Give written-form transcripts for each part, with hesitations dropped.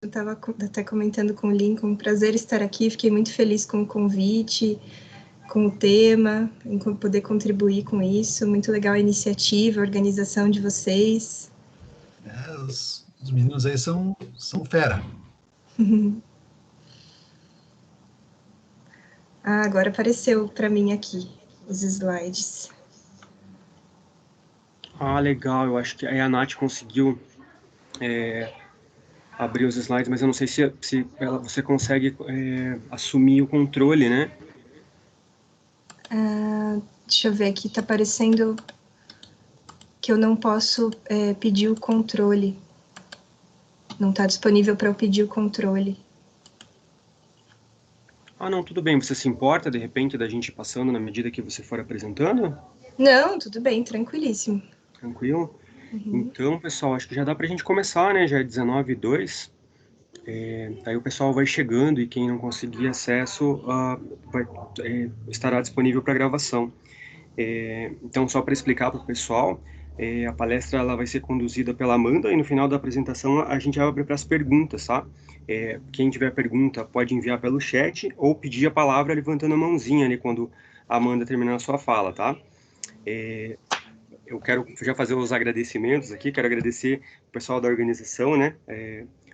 Eu estava até comentando com o Lincoln, um prazer estar aqui, fiquei muito feliz com o convite, com o tema, em poder contribuir com isso, muito legal a iniciativa, a organização de vocês. Os meninos aí são fera. Agora apareceu para mim aqui os slides. Legal, eu acho que aí a Nath conseguiu abrir os slides, mas eu não sei se você consegue assumir o controle, né? Deixa eu ver aqui, tá aparecendo que eu não posso pedir o controle. Não está disponível para eu pedir o controle. Não, tudo bem. Você se importa, de repente, da gente passando na medida que você for apresentando? Não, tudo bem, tranquilíssimo. Tranquilo? Então, pessoal, acho que já dá para a gente começar, né? Já é 19h02. Aí o pessoal vai chegando e quem não conseguir acesso estará disponível para gravação. Então, só para explicar para o pessoal, a palestra ela vai ser conduzida pela Amanda e no final da apresentação a gente abre para as perguntas, tá? Quem tiver pergunta pode enviar pelo chat ou pedir a palavra levantando a mãozinha ali quando a Amanda terminar a sua fala, tá? Eu quero já fazer os agradecimentos aqui, quero agradecer o pessoal da organização, né?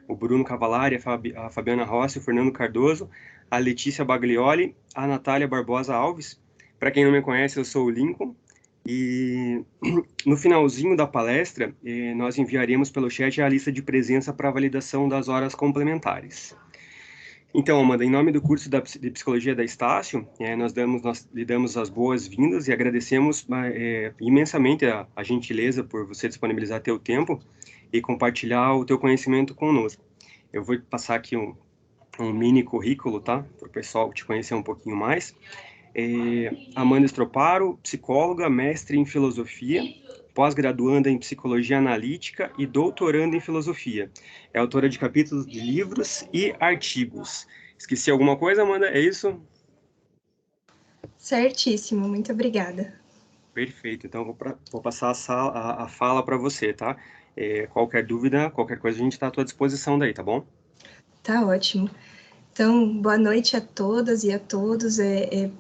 O Bruno Cavalari, a Fabiana Rossi, o Fernando Cardoso, a Letícia Baglioli, a Natália Barbosa Alves. Para quem não me conhece, eu sou o Lincoln. E no finalzinho da palestra, nós enviaremos pelo chat a lista de presença para validação das horas complementares. Então, Amanda, em nome do curso de Psicologia da Estácio, nós lhe damos as boas-vindas e agradecemos imensamente a gentileza por você disponibilizar teu tempo e compartilhar o teu conhecimento conosco. Eu vou passar aqui um mini currículo, tá? Para o pessoal te conhecer um pouquinho mais. Amanda Stroparo, psicóloga, mestre em filosofia, pós-graduanda em psicologia analítica e doutoranda em filosofia. É autora de capítulos de livros e artigos. Esqueci alguma coisa, Amanda? É isso? Certíssimo, muito obrigada. Perfeito, então vou passar a fala para você, tá? Qualquer dúvida, qualquer coisa, a gente está à tua disposição daí, tá bom? Tá ótimo. Então, boa noite a todas e a todos.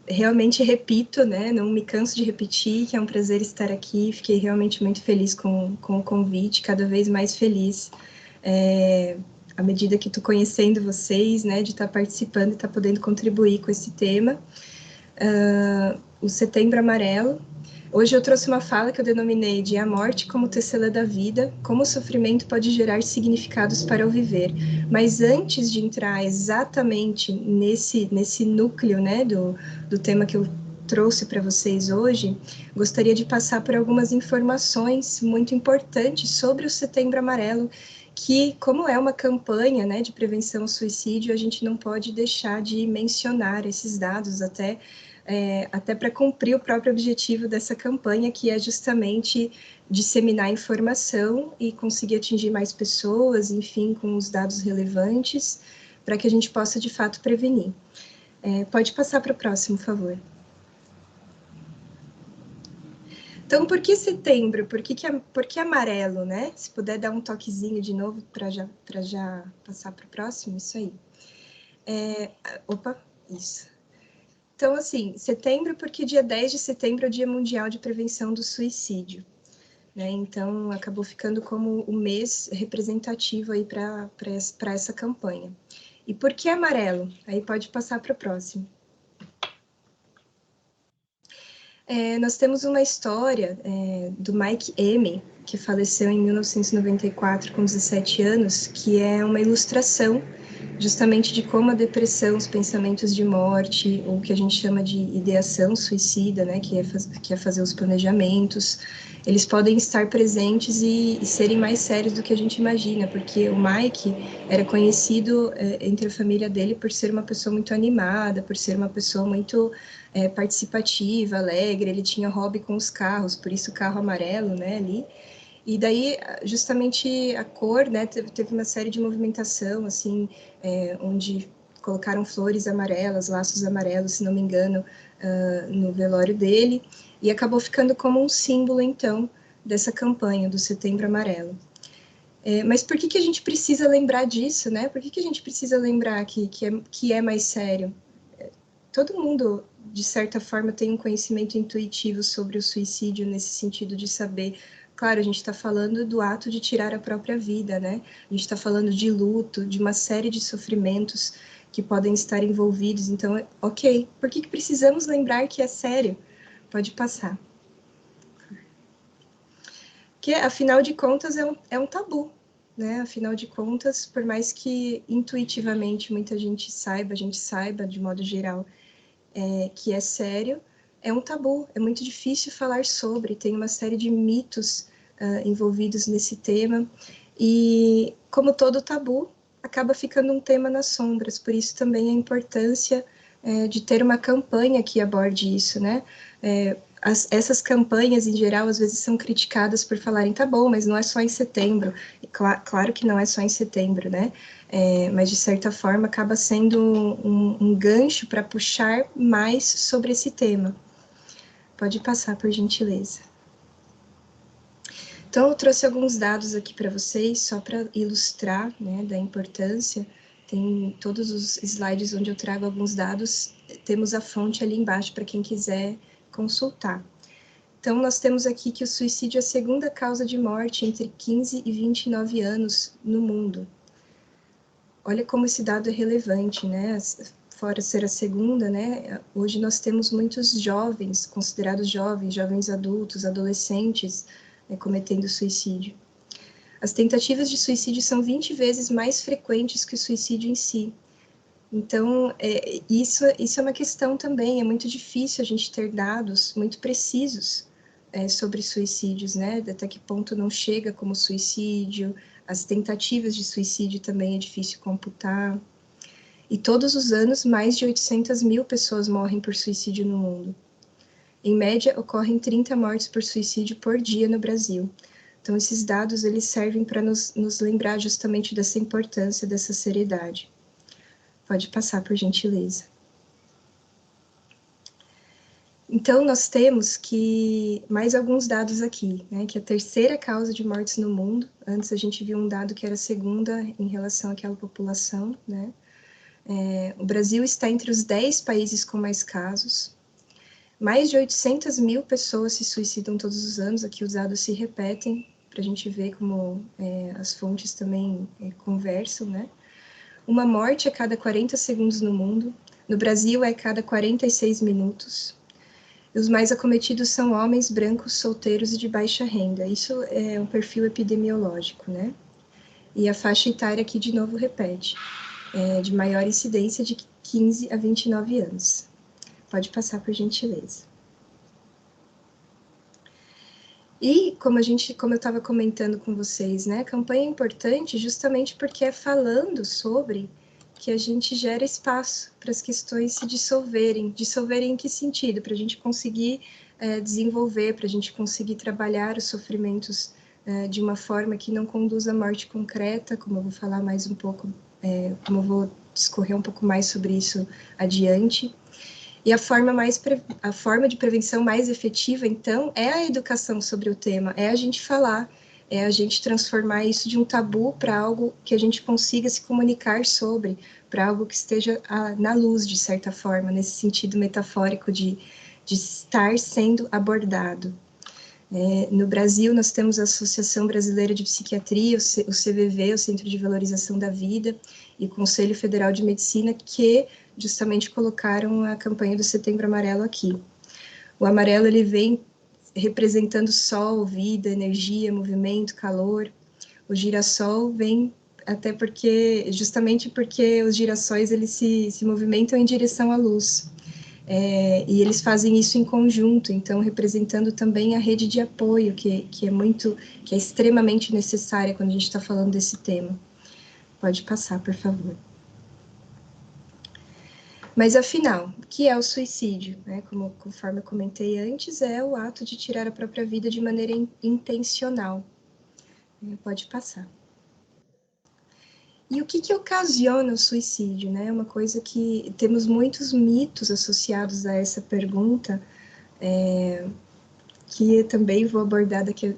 Realmente repito, né? Não me canso de repetir que é um prazer estar aqui. Fiquei realmente muito feliz com o convite, cada vez mais feliz. À medida que estou conhecendo vocês, né? De estar participando e estar podendo contribuir com esse tema. O Setembro Amarelo. Hoje eu trouxe uma fala que eu denominei de A Morte como Tecelã da Vida, como o sofrimento pode gerar significados para o viver. Mas antes de entrar exatamente nesse núcleo, né, do tema que eu trouxe para vocês hoje, gostaria de passar por algumas informações muito importantes sobre o Setembro Amarelo, que, como é uma campanha, né, de prevenção ao suicídio, a gente não pode deixar de mencionar esses dados até para cumprir o próprio objetivo dessa campanha, que é justamente disseminar informação e conseguir atingir mais pessoas, enfim, com os dados relevantes, para que a gente possa, de fato, prevenir. Pode passar para o próximo, por favor. Então, por que setembro? Por que amarelo, né? Se puder dar um toquezinho de novo para já passar para o próximo, isso aí. Isso. Então, assim, setembro, porque dia 10 de setembro é o Dia Mundial de Prevenção do Suicídio, né? Então, acabou ficando como o mês representativo aí para essa campanha. E por que amarelo? Aí pode passar para o próximo. Nós temos uma história do Mike M., que faleceu em 1994 com 17 anos, que é uma ilustração justamente de como a depressão, os pensamentos de morte, ou o que a gente chama de ideação suicida, né, que é fazer os planejamentos, eles podem estar presentes e serem mais sérios do que a gente imagina, porque o Mike era conhecido entre a família dele por ser uma pessoa muito animada, por ser uma pessoa muito participativa, alegre, ele tinha hobby com os carros, por isso o carro amarelo, né, ali. E daí, justamente a cor, né, teve uma série de movimentação, assim, onde colocaram flores amarelas, laços amarelos, se não me engano, no velório dele, e acabou ficando como um símbolo, então, dessa campanha do Setembro Amarelo. Mas por que a gente precisa lembrar disso, né? Por que a gente precisa lembrar que é mais sério? Todo mundo, de certa forma, tem um conhecimento intuitivo sobre o suicídio, nesse sentido de saber. Claro, a gente está falando do ato de tirar a própria vida, né? A gente está falando de luto, de uma série de sofrimentos que podem estar envolvidos. Então, ok, por que precisamos lembrar que é sério? Pode passar. Que, afinal de contas, é um tabu, né? Afinal de contas, por mais que intuitivamente muita gente saiba, a gente saiba, de modo geral, que é sério, é um tabu, é muito difícil falar sobre, tem uma série de mitos envolvidos nesse tema, e como todo tabu, acaba ficando um tema nas sombras, por isso também a importância de ter uma campanha que aborde isso, né? Essas campanhas, em geral, às vezes são criticadas por falarem, tá bom, mas não é só em setembro. E claro que não é só em setembro, né? Mas, de certa forma, acaba sendo um gancho para puxar mais sobre esse tema. Pode passar, por gentileza. Então, eu trouxe alguns dados aqui para vocês, só para ilustrar, né, da importância. Tem todos os slides onde eu trago alguns dados, temos a fonte ali embaixo para quem quiser consultar. Então, nós temos aqui que o suicídio é a segunda causa de morte entre 15 e 29 anos no mundo. Olha como esse dado é relevante, né? Fora ser a segunda, né? Hoje nós temos muitos jovens, considerados jovens, jovens adultos, adolescentes, cometendo suicídio. As tentativas de suicídio são 20 vezes mais frequentes que o suicídio em si. Então, isso é uma questão também, é muito difícil a gente ter dados muito precisos sobre suicídios, né? Até que ponto não chega como suicídio, as tentativas de suicídio também é difícil computar. E todos os anos, mais de 800 mil pessoas morrem por suicídio no mundo. Em média, ocorrem 30 mortes por suicídio por dia no Brasil. Então, esses dados, eles servem para nos lembrar justamente dessa importância, dessa seriedade. Pode passar, por gentileza. Então, nós temos que mais alguns dados aqui, né? Que a terceira causa de mortes no mundo, antes a gente viu um dado que era a segunda em relação àquela população, né? O Brasil está entre os 10 países com mais casos. Mais de 800 mil pessoas se suicidam todos os anos, aqui os dados se repetem, para a gente ver como as fontes também conversam, né? Uma morte a cada 40 segundos no mundo. No Brasil, é a cada 46 minutos. Os mais acometidos são homens brancos, solteiros e de baixa renda. Isso é um perfil epidemiológico, né? E a faixa etária aqui, de novo, repete. De maior incidência de 15 a 29 anos. Pode passar, por gentileza. E, como eu estava comentando com vocês, né, a campanha é importante justamente porque é falando sobre que a gente gera espaço para as questões se dissolverem. Dissolverem em que sentido? Para a gente conseguir desenvolver, para a gente conseguir trabalhar os sofrimentos de uma forma que não conduz à morte concreta, como eu vou falar mais um pouco, como eu vou discorrer um pouco mais sobre isso adiante. E a forma de prevenção mais efetiva, então, é a educação sobre o tema, é a gente falar, é a gente transformar isso de um tabu para algo que a gente consiga se comunicar sobre, para algo que esteja na luz, de certa forma, nesse sentido metafórico de estar sendo abordado. No Brasil, nós temos a Associação Brasileira de Psiquiatria, o CVV, o Centro de Valorização da Vida, e o Conselho Federal de Medicina, que justamente colocaram a campanha do Setembro Amarelo aqui. O amarelo, ele vem representando sol, vida, energia, movimento, calor. O girassol vem justamente porque os girassóis, eles se movimentam em direção à luz. E eles fazem isso em conjunto, então representando também a rede de apoio, que é extremamente necessária quando a gente está falando desse tema. Pode passar, por favor. Mas, afinal, o que é o suicídio? Conforme eu comentei antes, é o ato de tirar a própria vida de maneira intencional. Pode passar. E o que ocasiona o suicídio? É uma coisa que temos muitos mitos associados a essa pergunta, que eu também vou abordar daqui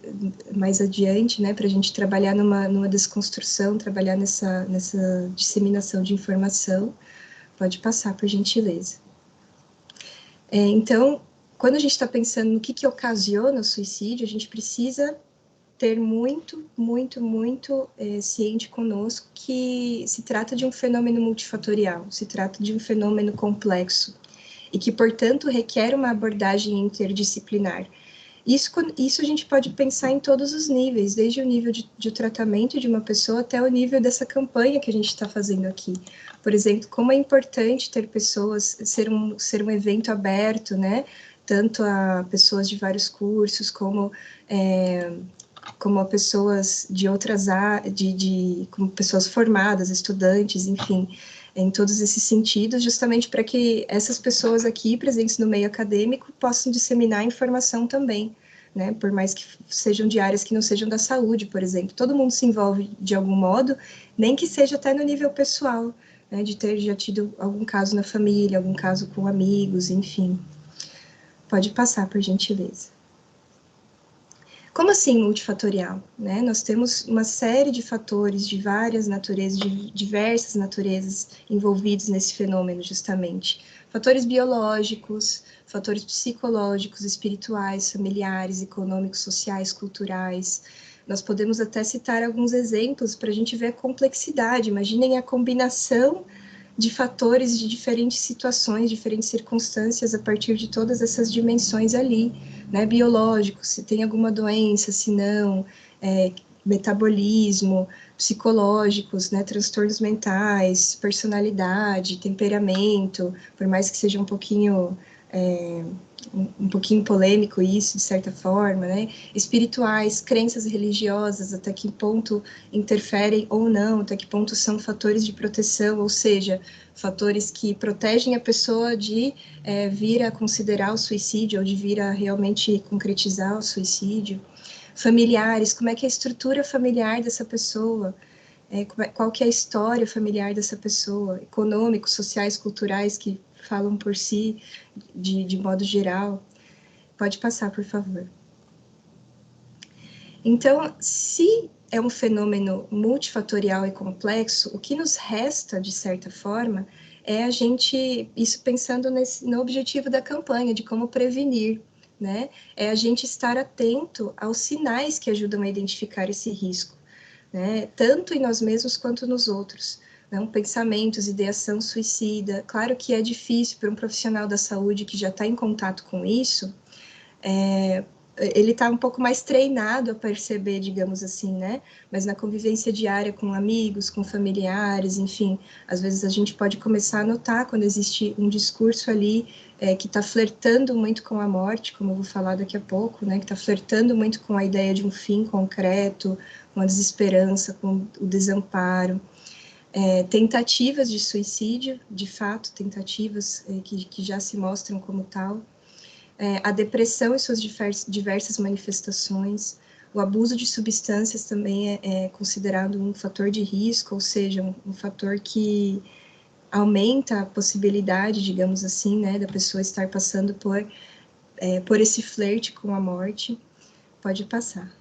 mais adiante, né, para a gente trabalhar numa desconstrução, trabalhar nessa disseminação de informação. Pode passar, por gentileza. Então, quando a gente está pensando no que ocasiona o suicídio, a gente precisa ter muito ciente conosco que se trata de um fenômeno multifatorial, se trata de um fenômeno complexo e que, portanto, requer uma abordagem interdisciplinar. Isso a gente pode pensar em todos os níveis, desde o nível de tratamento de uma pessoa até o nível dessa campanha que a gente está fazendo aqui. Por exemplo, como é importante ter pessoas, ser um evento aberto, né? Tanto a pessoas de vários cursos, como a pessoas de outras áreas, como pessoas formadas, estudantes, enfim, em todos esses sentidos, justamente para que essas pessoas aqui presentes no meio acadêmico possam disseminar informação também, né? Por mais que sejam de áreas que não sejam da saúde, por exemplo. Todo mundo se envolve de algum modo, nem que seja até no nível pessoal, né? De ter já tido algum caso na família, algum caso com amigos, enfim. Pode passar, por gentileza. Como assim multifatorial? Né? Nós temos uma série de fatores de várias naturezas, de diversas naturezas envolvidos nesse fenômeno, justamente. Fatores biológicos, fatores psicológicos, espirituais, familiares, econômicos, sociais, culturais. Nós podemos até citar alguns exemplos para a gente ver a complexidade. Imaginem a combinação de fatores de diferentes situações, diferentes circunstâncias a partir de todas essas dimensões ali, né, biológicos, se tem alguma doença, se não, metabolismo, psicológicos, né, transtornos mentais, personalidade, temperamento, por mais que seja um pouquinho polêmico isso, de certa forma, né? Espirituais, crenças religiosas, até que ponto interferem ou não, até que ponto são fatores de proteção, ou seja, fatores que protegem a pessoa de vir a considerar o suicídio ou de vir a realmente concretizar o suicídio. Familiares, como é que é a estrutura familiar dessa pessoa? Qual que é a história familiar dessa pessoa? Econômicos, sociais, culturais, que falam por si, de modo geral. Pode passar, por favor. Então, se é um fenômeno multifatorial e complexo, o que nos resta, de certa forma, é a gente, isso pensando no objetivo da campanha, de como prevenir, né? É a gente estar atento aos sinais que ajudam a identificar esse risco, né? Tanto em nós mesmos quanto nos outros. Não, pensamentos, ideação suicida. Claro que é difícil para um profissional da saúde que já está em contato com isso, ele está um pouco mais treinado a perceber, digamos assim, né? Mas na convivência diária com amigos, com familiares, enfim, às vezes a gente pode começar a notar quando existe um discurso ali que está flertando muito com a morte, como eu vou falar daqui a pouco, né? Que está flertando muito com a ideia de um fim concreto, com a desesperança, com o desamparo. Tentativas de suicídio, de fato, tentativas que já se mostram como tal. A depressão e suas diversas manifestações, o abuso de substâncias também é considerado um fator de risco, ou seja, um fator que aumenta a possibilidade, digamos assim, né, da pessoa estar passando por esse flerte com a morte. Pode passar.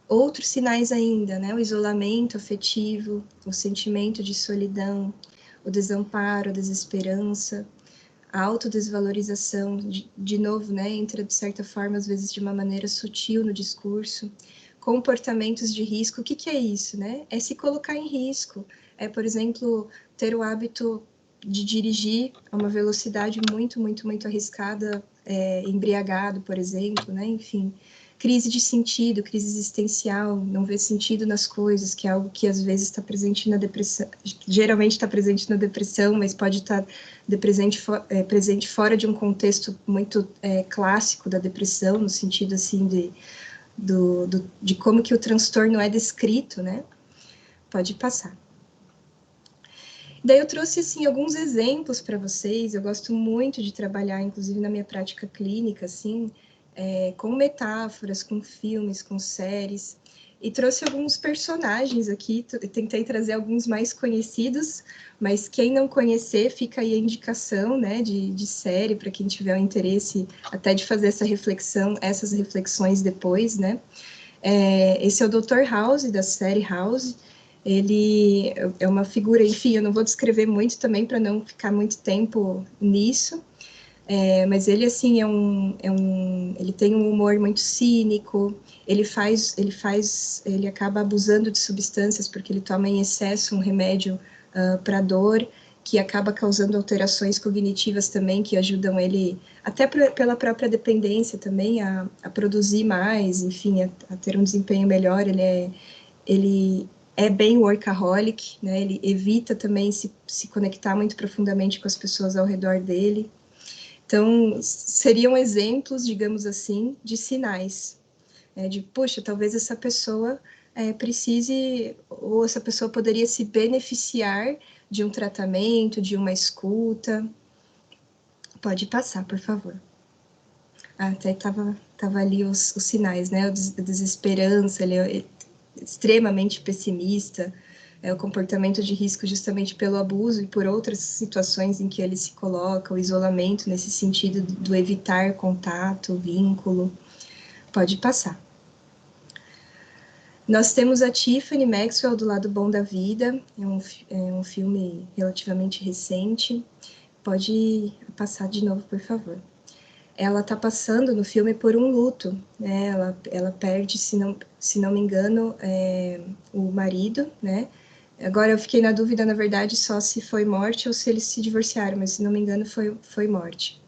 Outros sinais ainda, né, o isolamento afetivo, o sentimento de solidão, o desamparo, a desesperança, a autodesvalorização, de novo, né, entra de certa forma, às vezes de uma maneira sutil no discurso, comportamentos de risco. O que é isso, né? É se colocar em risco, por exemplo, ter o hábito de dirigir a uma velocidade muito arriscada, embriagado, por exemplo, né, enfim. Crise de sentido, crise existencial, não ver sentido nas coisas, que é algo que às vezes está presente na depressão, geralmente está presente na depressão, mas pode estar presente fora de um contexto muito clássico da depressão, no sentido assim de como que o transtorno é descrito, né? Pode passar. Daí eu trouxe assim alguns exemplos para vocês. Eu gosto muito de trabalhar, inclusive na minha prática clínica, assim, com metáforas, com filmes, com séries. e trouxe alguns personagens aqui, tentei trazer alguns mais conhecidos, mas quem não conhecer, fica aí a indicação, né, de série, para quem tiver o interesse até de fazer essa reflexão, essas reflexões depois, né. Esse é o Dr. House, da série House. Ele é uma figura, enfim, eu não vou descrever muito também, para não ficar muito tempo nisso, mas ele, assim, ele tem um humor muito cínico, ele acaba abusando de substâncias, porque ele toma em excesso um remédio para dor, que acaba causando alterações cognitivas também, que ajudam ele, até pela própria dependência também, a produzir mais, enfim, a ter um desempenho melhor. Ele é bem workaholic, né? Ele evita também se conectar muito profundamente com as pessoas ao redor dele. Então, seriam exemplos, digamos assim, de sinais, de, puxa, talvez essa pessoa precise, ou essa pessoa poderia se beneficiar de um tratamento, de uma escuta. Pode passar, por favor. Até estava ali os sinais, né? A desesperança, ele é extremamente pessimista, o comportamento de risco justamente pelo abuso e por outras situações em que ele se coloca, o isolamento nesse sentido do evitar contato, vínculo. Pode passar. Nós temos a Tiffany Maxwell do Lado Bom da Vida, é um filme relativamente recente. Pode passar de novo, por favor. Ela está passando no filme por um luto, né? Ela perde, se não me engano, o marido, né? Agora eu fiquei na dúvida, na verdade, só se foi morte ou se eles se divorciaram, mas se não me engano foi morte.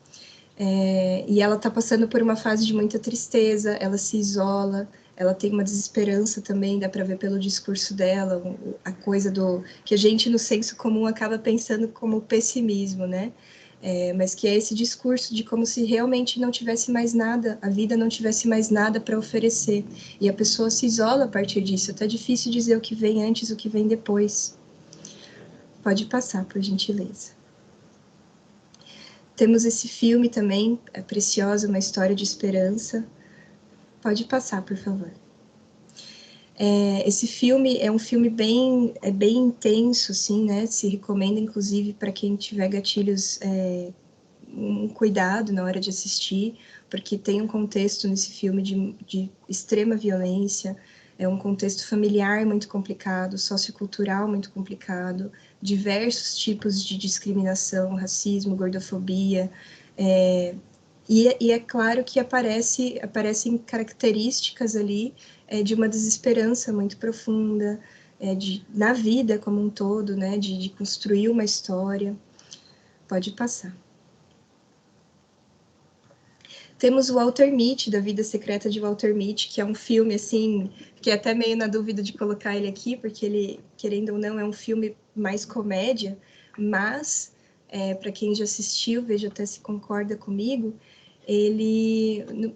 E ela está passando por uma fase de muita tristeza, ela se isola, ela tem uma desesperança também, dá para ver pelo discurso dela, a coisa do que a gente no senso comum acaba pensando como pessimismo, né? Mas que é esse discurso de como se realmente não tivesse mais nada, a vida não tivesse mais nada para oferecer. E a pessoa se isola a partir disso. Até difícil dizer o que vem antes, o que vem depois. Pode passar, por gentileza. Temos esse filme também, Preciosa, uma história de esperança. Pode passar, por favor. Esse filme é um filme bem intenso, assim, né? Se recomenda, inclusive, para quem tiver gatilhos, um cuidado na hora de assistir, porque tem um contexto nesse filme de extrema violência, é um contexto familiar muito complicado, sociocultural muito complicado, diversos tipos de discriminação, racismo, gordofobia, e é claro que aparecem características ali de uma desesperança muito profunda, na vida como um todo, né, de construir uma história. Pode passar. Temos o Walter Mitty, da Vida Secreta de Walter Mitty, que é um filme, assim, que é até meio na dúvida de colocar ele aqui, porque ele, querendo ou não, é um filme mais comédia, mas, para quem já assistiu, veja até se concorda comigo, ele,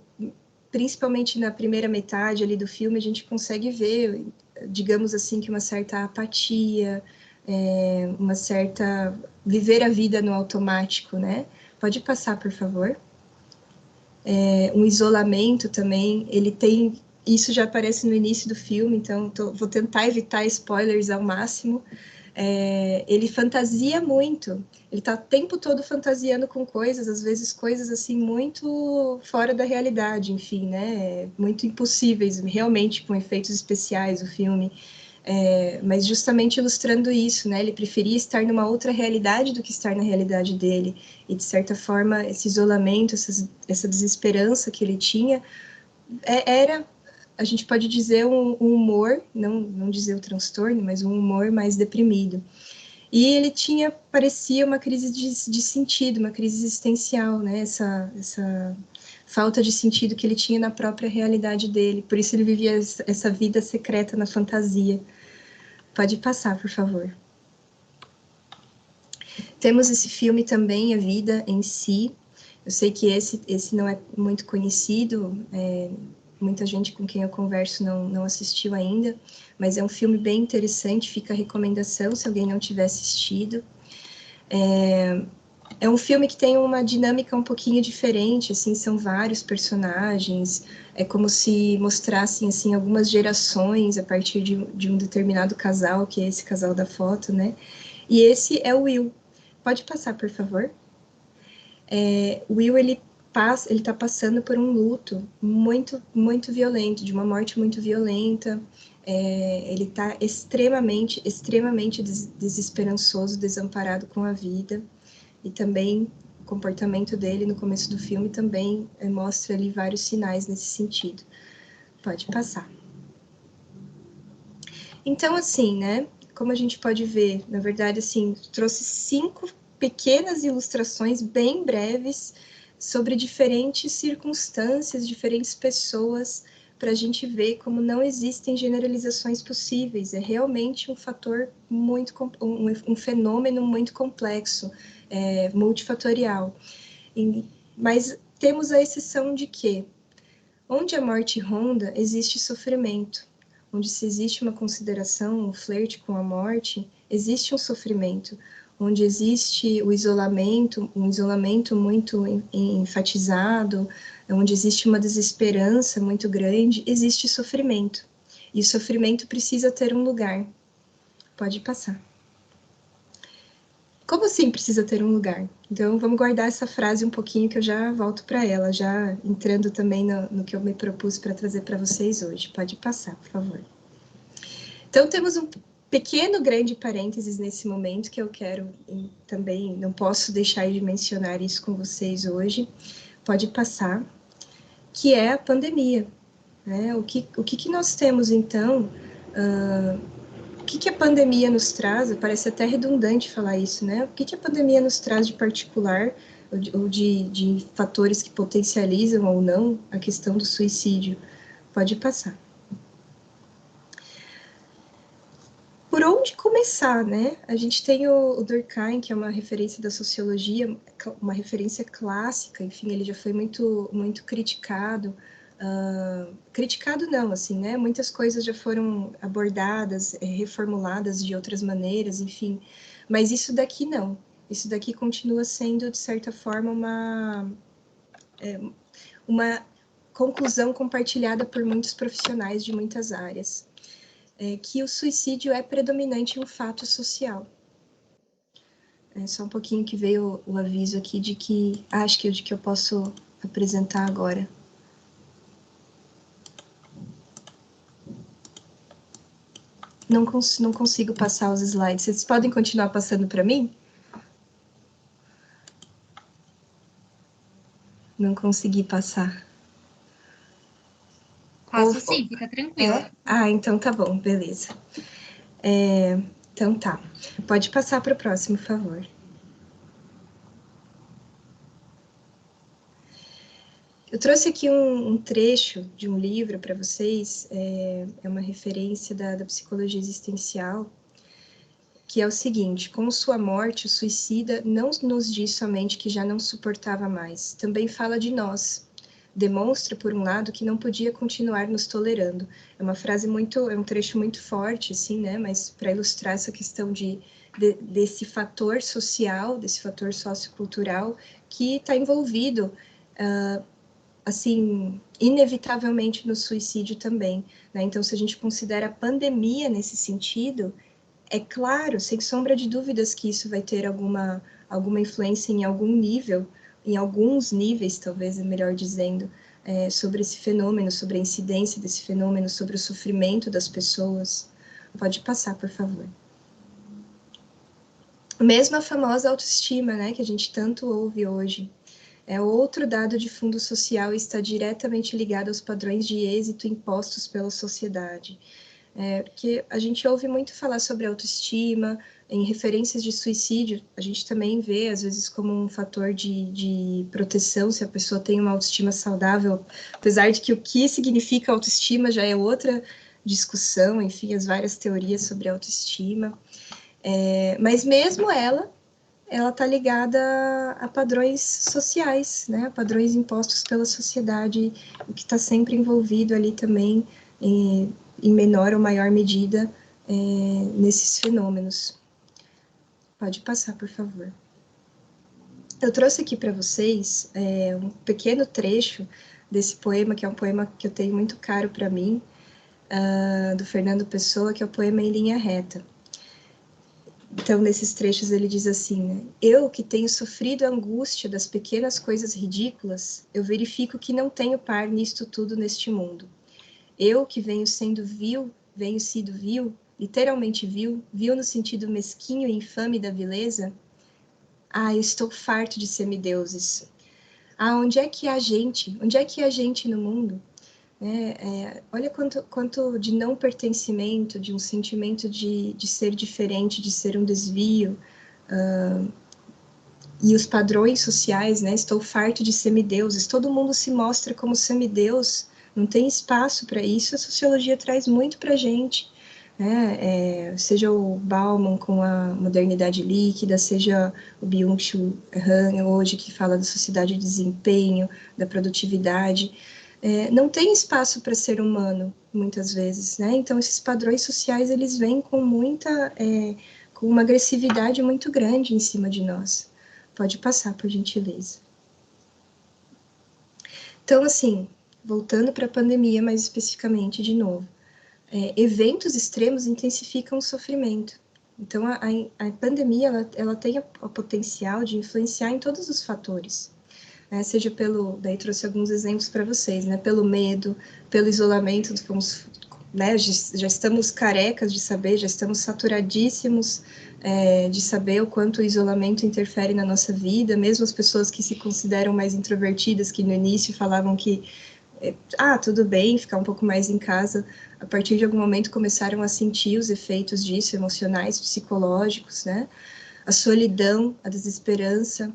principalmente na primeira metade ali do filme, a gente consegue ver, digamos assim, que uma certa apatia, uma certa viver a vida no automático, né? Pode passar, por favor. Um isolamento também, ele tem, isso já aparece no início do filme, então vou tentar evitar spoilers ao máximo. Ele fantasia muito, ele está o tempo todo fantasiando com coisas, às vezes coisas assim muito fora da realidade, enfim, né, muito impossíveis, realmente com efeitos especiais o filme. Mas justamente ilustrando isso, né? Ele preferia estar numa outra realidade do que estar na realidade dele, e de certa forma esse isolamento, essa desesperança que ele tinha, era, a gente pode dizer, um humor, não dizer o transtorno, mas um humor mais deprimido. E ele parecia uma crise de sentido, uma crise existencial, né? Essa falta de sentido que ele tinha na própria realidade dele. Por isso ele vivia essa vida secreta na fantasia. Pode passar, por favor. Temos esse filme também, A Vida em Si. Eu sei que esse não é muito conhecido, muita gente com quem eu converso não assistiu ainda, mas é um filme bem interessante, fica a recomendação se alguém não tiver assistido. É um filme que tem uma dinâmica um pouquinho diferente, assim, são vários personagens, é como se mostrassem, assim, algumas gerações a partir de um determinado casal, que é esse casal da foto, né? E esse é o Will. Pode passar, por favor? O Will, ele está passando por um luto muito violento, de uma morte muito violenta. Ele está extremamente desesperançoso, desamparado com a vida. E também o comportamento dele no começo do filme também mostra ali vários sinais nesse sentido. Pode passar. Então, assim, né, como a gente pode ver, na verdade, assim, trouxe 5 pequenas ilustrações bem breves sobre diferentes circunstâncias, diferentes pessoas, para a gente ver como não existem generalizações possíveis. É realmente um fator muito, um fenômeno muito complexo, multifatorial. Mas temos a exceção de que, onde a morte ronda, existe sofrimento. Onde se existe uma consideração, um flerte com a morte, existe um sofrimento. Onde existe o isolamento, um isolamento muito enfatizado, onde existe uma desesperança muito grande, existe sofrimento. E o sofrimento precisa ter um lugar. Pode passar. Como assim precisa ter um lugar? Então, vamos guardar essa frase um pouquinho, que eu já volto para ela, já entrando também no que eu me propus para trazer para vocês hoje. Pode passar, por favor. Então, temos um pequeno, grande parênteses nesse momento, que eu quero também, não posso deixar de mencionar isso com vocês hoje. Pode passar, que é a pandemia. Né? O que nós temos, então... O que a pandemia nos traz? Parece até redundante falar isso, né? O que a pandemia nos traz de particular, ou de fatores que potencializam ou não a questão do suicídio? Pode passar. Por onde começar, né? A gente tem o Durkheim, que é uma referência da sociologia, uma referência clássica, enfim, ele já foi muito criticado. Criticado não, assim, né? Muitas coisas já foram abordadas, reformuladas de outras maneiras, enfim. Mas isso daqui não. Isso daqui continua sendo, de certa forma, uma conclusão compartilhada por muitos profissionais de muitas áreas. Que o suicídio é predominante um fato social. Só um pouquinho que veio o aviso aqui de que eu posso apresentar agora. Não consigo passar os slides. Vocês podem continuar passando para mim? Não consegui passar. Posso sim, fica tranquila. Então tá bom, beleza. Então tá. Pode passar para o próximo, por favor. Eu trouxe aqui um trecho de um livro para vocês, é uma referência da psicologia existencial, que é o seguinte: com sua morte, o suicida não nos diz somente que já não suportava mais, também fala de nós. Demonstra, por um lado, que não podia continuar nos tolerando. É uma frase é um trecho muito forte, assim, né? Mas para ilustrar essa questão desse fator social, desse fator sociocultural que está envolvido, assim, inevitavelmente no suicídio também, né? Então, se a gente considera a pandemia nesse sentido, é claro, sem sombra de dúvidas, que isso vai ter alguma influência em algum nível, em alguns níveis, talvez é melhor dizendo, sobre esse fenômeno, sobre a incidência desse fenômeno, sobre o sofrimento das pessoas. Pode passar, por favor. Mesmo a famosa autoestima, né, que a gente tanto ouve hoje. Outro dado de fundo social e está diretamente ligado aos padrões de êxito impostos pela sociedade. Porque a gente ouve muito falar sobre autoestima, em referências de suicídio, a gente também vê, às vezes, como um fator de proteção, se a pessoa tem uma autoestima saudável, apesar de que o que significa autoestima já é outra discussão, enfim, as várias teorias sobre autoestima. Mas mesmo ela está ligada a padrões sociais, né? A padrões impostos pela sociedade, o que está sempre envolvido ali também, em menor ou maior medida, nesses fenômenos. Pode passar, por favor. Eu trouxe aqui para vocês um pequeno trecho desse poema, que é um poema que eu tenho muito caro para mim, do Fernando Pessoa, que é o poema Em Linha Reta. Então, nesses trechos ele diz assim, né? Eu que tenho sofrido a angústia das pequenas coisas ridículas, eu verifico que não tenho par nisto tudo neste mundo. Eu que venho sido vil, literalmente vil no sentido mesquinho e infame da vileza, eu estou farto de semideuses. Onde é que há gente? Onde é que há gente no mundo? Olha quanto de não pertencimento, de um sentimento de ser diferente, de ser um desvio, e os padrões sociais, né? Estou farto de semideuses, todo mundo se mostra como semideus, não tem espaço para isso, a sociologia traz muito para a gente, né? Seja o Bauman com a modernidade líquida, seja o Byung-Chul Han hoje, que fala da sociedade de desempenho, da produtividade, não tem espaço para ser humano, muitas vezes, né? Então, esses padrões sociais, eles vêm com com uma agressividade muito grande em cima de nós. Pode passar, por gentileza. Então, assim, voltando para a pandemia, mais especificamente, de novo, eventos extremos intensificam o sofrimento. Então, a pandemia, ela tem o potencial de influenciar em todos os fatores. Seja daí trouxe alguns exemplos para vocês, né, pelo medo, pelo isolamento, né, já estamos carecas de saber, já estamos saturadíssimos de saber o quanto o isolamento interfere na nossa vida, mesmo as pessoas que se consideram mais introvertidas, que no início falavam que tudo bem, ficar um pouco mais em casa, a partir de algum momento começaram a sentir os efeitos disso, emocionais, psicológicos, né, a solidão, a desesperança,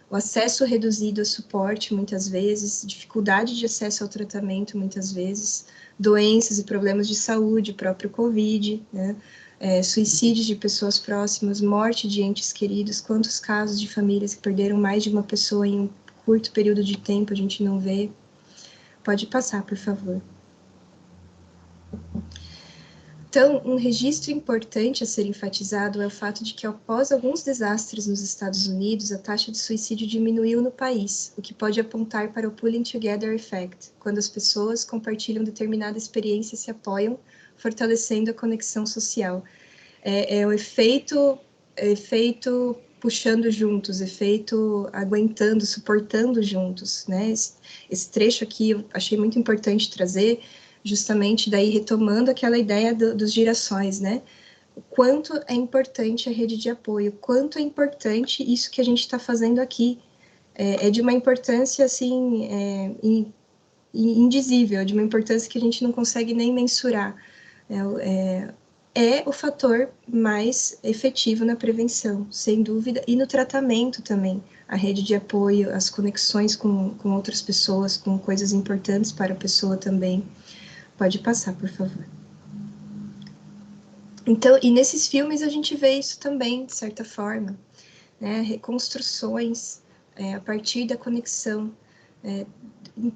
o acesso reduzido a suporte, muitas vezes, dificuldade de acesso ao tratamento, muitas vezes, doenças e problemas de saúde, próprio Covid, né? Suicídios de pessoas próximas, morte de entes queridos, quantos casos de famílias que perderam mais de uma pessoa em um curto período de tempo, a gente não vê. Pode passar, por favor. Então, um registro importante a ser enfatizado é o fato de que, após alguns desastres nos Estados Unidos, a taxa de suicídio diminuiu no país, o que pode apontar para o Pulling Together Effect, quando as pessoas compartilham determinada experiência e se apoiam, fortalecendo a conexão social. O efeito puxando juntos, efeito aguentando, suportando juntos, né? Esse trecho aqui eu achei muito importante trazer, justamente daí retomando aquela ideia dos girassóis, né? O quanto é importante a rede de apoio, quanto é importante isso que a gente está fazendo aqui. É de uma importância, assim, indizível, de uma importância que a gente não consegue nem mensurar. É o fator mais efetivo na prevenção, sem dúvida, e no tratamento também. A rede de apoio, as conexões com outras pessoas, com coisas importantes para a pessoa também. Pode passar, por favor. Então, e nesses filmes a gente vê isso também, de certa forma, né? Reconstruções a partir da conexão.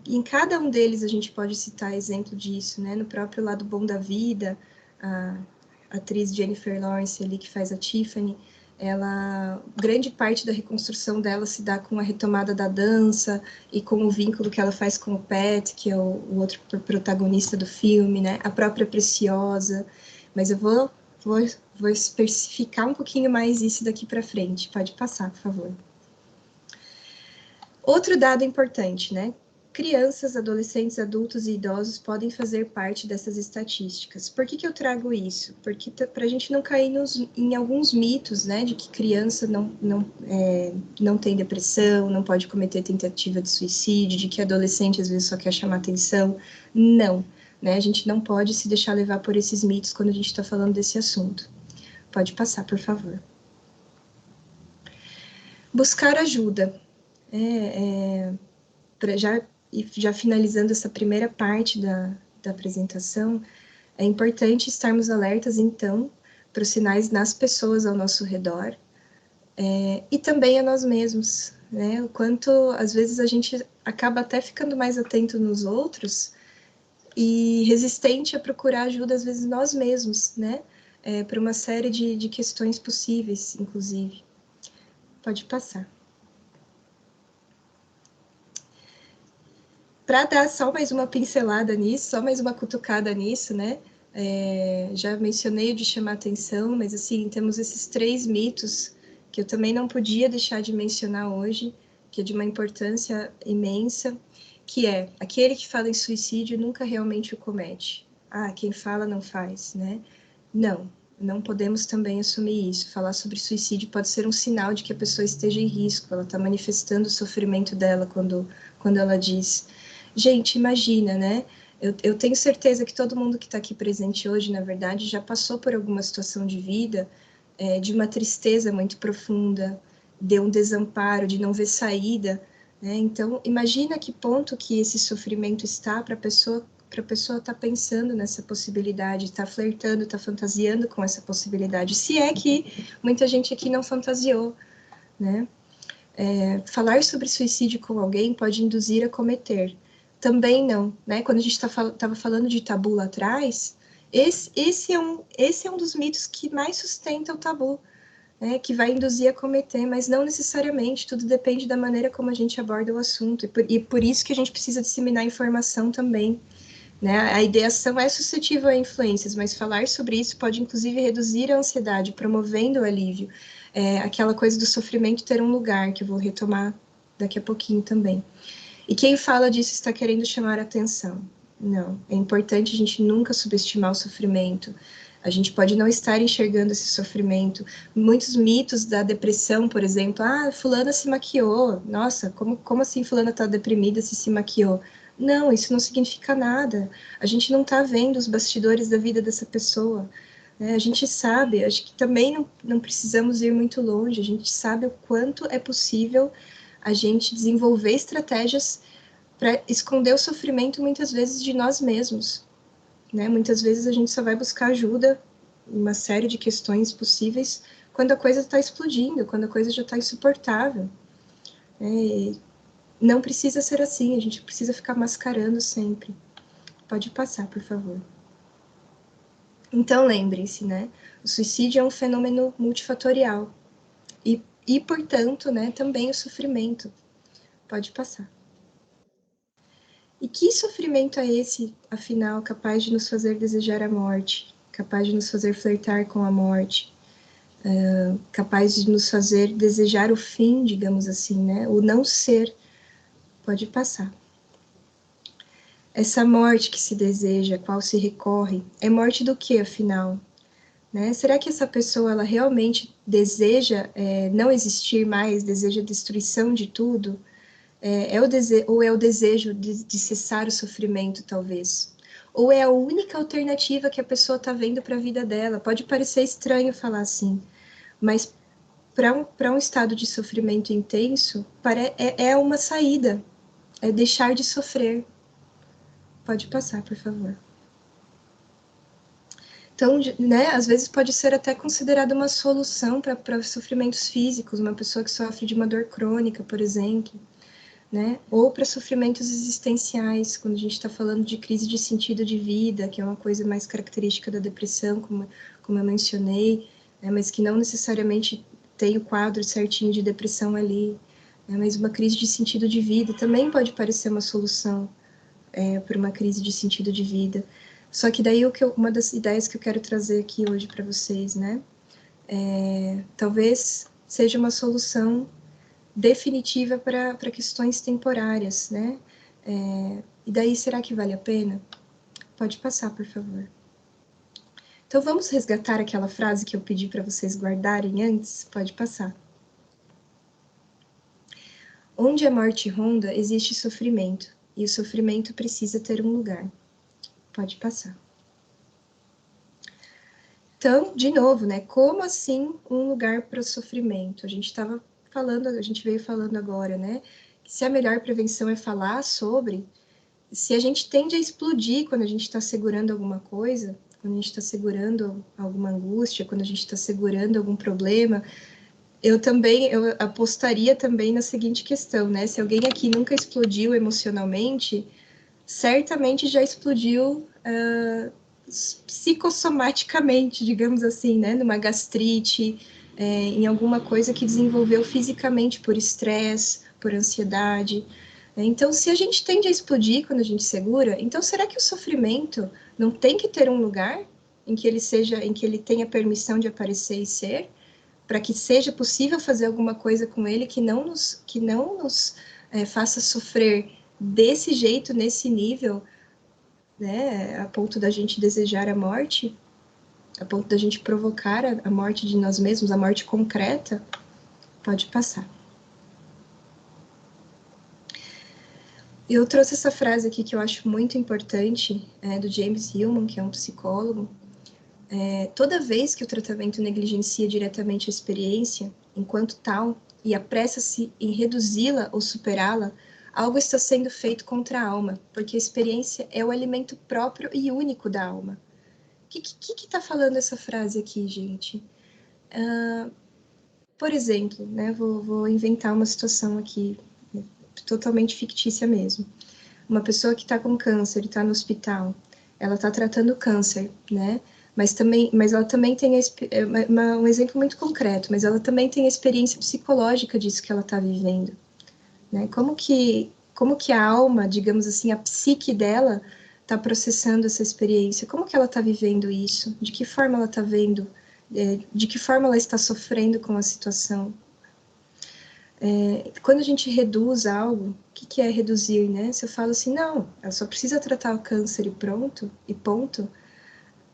Em cada um deles a gente pode citar exemplo disso, né? No próprio Lado Bom da Vida, a atriz Jennifer Lawrence ali que faz a Tiffany, grande parte da reconstrução dela se dá com a retomada da dança e com o vínculo que ela faz com o Pat, que é o outro protagonista do filme, né? A própria Preciosa. Mas eu vou especificar um pouquinho mais isso daqui para frente. Pode passar, por favor. Outro dado importante, né? Crianças, adolescentes, adultos e idosos podem fazer parte dessas estatísticas. Por que eu trago isso? Porque para a gente não cair em alguns mitos, né, de que criança não tem depressão, não pode cometer tentativa de suicídio, de que adolescente às vezes só quer chamar atenção. Não, né? A gente não pode se deixar levar por esses mitos quando a gente está falando desse assunto. Pode passar, por favor. Buscar ajuda. Já finalizando essa primeira parte da apresentação, é importante estarmos alertas, então, para os sinais nas pessoas ao nosso redor e também a nós mesmos, né? O quanto, às vezes, a gente acaba até ficando mais atento nos outros e resistente a procurar ajuda, às vezes, nós mesmos, né? Para uma série de questões possíveis, inclusive. Pode passar. para dar só mais uma pincelada nisso, só mais uma cutucada nisso, né? Já mencionei o de chamar atenção, mas assim, temos esses 3 mitos que eu também não podia deixar de mencionar hoje, que é de uma importância imensa, que é aquele que fala em suicídio nunca realmente o comete. Ah, quem fala não faz, né? Não podemos também assumir isso. Falar sobre suicídio pode ser um sinal de que a pessoa esteja em risco, ela está manifestando o sofrimento dela quando ela diz. Gente, imagina, né? Eu tenho certeza que todo mundo que está aqui presente hoje, na verdade, já passou por alguma situação de vida, de uma tristeza muito profunda, de um desamparo, de não ver saída, né? Então, imagina que ponto que esse sofrimento está para a pessoa estar pensando nessa possibilidade, estar flertando, estar fantasiando com essa possibilidade, se é que muita gente aqui não fantasiou, né? Falar sobre suicídio com alguém pode induzir a cometer. Também não, né? Quando a gente estava falando de tabu lá atrás, esse é um dos mitos que mais sustenta o tabu, né? Que vai induzir a cometer, mas não necessariamente, tudo depende da maneira como a gente aborda o assunto, e por isso que a gente precisa disseminar informação também, né? A ideação é suscetível a influências, mas falar sobre isso pode inclusive reduzir a ansiedade, promovendo o alívio, aquela coisa do sofrimento ter um lugar, que eu vou retomar daqui a pouquinho também. E quem fala disso está querendo chamar a atenção. Não, é importante a gente nunca subestimar o sofrimento. A gente pode não estar enxergando esse sofrimento. Muitos mitos da depressão, por exemplo, fulana se maquiou. Nossa, como assim fulana está deprimida se maquiou? Não, isso não significa nada. A gente não está vendo os bastidores da vida dessa pessoa. A gente sabe, acho que também não precisamos ir muito longe, a gente sabe o quanto é possível a gente desenvolver estratégias para esconder o sofrimento, muitas vezes, de nós mesmos, né? Muitas vezes a gente só vai buscar ajuda em uma série de questões possíveis quando a coisa está explodindo, quando a coisa já está insuportável. Não precisa ser assim, a gente precisa ficar mascarando sempre. Pode passar, por favor. Então, lembrem-se, né? O suicídio é um fenômeno multifatorial e portanto, né, também o sofrimento. Pode passar. E que sofrimento é esse, afinal, capaz de nos fazer desejar a morte, capaz de nos fazer flertar com a morte, capaz de nos fazer desejar o fim, digamos assim, né? O não ser. Pode passar. Essa morte que se deseja, a qual se recorre, é morte do que, afinal? Né? Será que essa pessoa ela realmente deseja não existir mais, deseja a destruição de tudo? Ou é o desejo de cessar o sofrimento, talvez? Ou é a única alternativa que a pessoa está vendo para a vida dela? Pode parecer estranho falar assim, mas para um estado de sofrimento intenso, é uma saída, é deixar de sofrer. Pode passar, por favor. Então, né, às vezes pode ser até considerada uma solução para sofrimentos físicos, uma pessoa que sofre de uma dor crônica, por exemplo, né, ou para sofrimentos existenciais, quando a gente está falando de crise de sentido de vida, que é uma coisa mais característica da depressão, como eu mencionei, né, mas que não necessariamente tem o quadro certinho de depressão ali, né, mas uma crise de sentido de vida também pode parecer uma solução para uma crise de sentido de vida. Só que daí uma das ideias que eu quero trazer aqui hoje para vocês, né? Talvez seja uma solução definitiva para questões temporárias, né? E daí, será que vale a pena? Pode passar, por favor. Então, vamos resgatar aquela frase que eu pedi para vocês guardarem antes? Pode passar. Onde a morte ronda, existe sofrimento, e o sofrimento precisa ter um lugar. Pode passar. Então, de novo, né? Como assim um lugar para o sofrimento? A gente veio falando agora, né? Que se a melhor prevenção é falar sobre, se a gente tende a explodir quando a gente está segurando alguma coisa, quando a gente está segurando alguma angústia, quando a gente está segurando algum problema, eu apostaria também na seguinte questão, né? Se alguém aqui nunca explodiu emocionalmente, certamente já explodiu psicossomaticamente, digamos assim, né? Numa gastrite, em alguma coisa que desenvolveu fisicamente por estresse, por ansiedade, Então, se a gente tende a explodir quando a gente segura, então será que o sofrimento não tem que ter um lugar em que ele tenha permissão de aparecer e ser, para que seja possível fazer alguma coisa com ele que não nos faça sofrer desse jeito, nesse nível, né, a ponto da gente desejar a morte, a ponto da gente provocar a morte de nós mesmos, a morte concreta? Pode passar. Eu trouxe essa frase aqui que eu acho muito importante, do James Hillman, que é um psicólogo. Toda vez que o tratamento negligencia diretamente a experiência, enquanto tal, e apressa-se em reduzi-la ou superá-la, algo está sendo feito contra a alma, porque a experiência é o alimento próprio e único da alma. O que está falando essa frase aqui, gente? Por exemplo, né, vou inventar uma situação aqui, totalmente fictícia mesmo. Uma pessoa que está com câncer, está no hospital, ela está tratando o câncer, né? Mas ela também tem um exemplo muito concreto, mas ela também tem a experiência psicológica disso que ela está vivendo, né? Como que a alma, digamos assim, a psique dela está processando essa experiência? Como que ela está vivendo isso? De que forma ela está vendo? De que forma ela está sofrendo com a situação? Quando a gente reduz algo, o que é reduzir, né? Se eu falo assim, não, ela só precisa tratar o câncer e pronto, e ponto.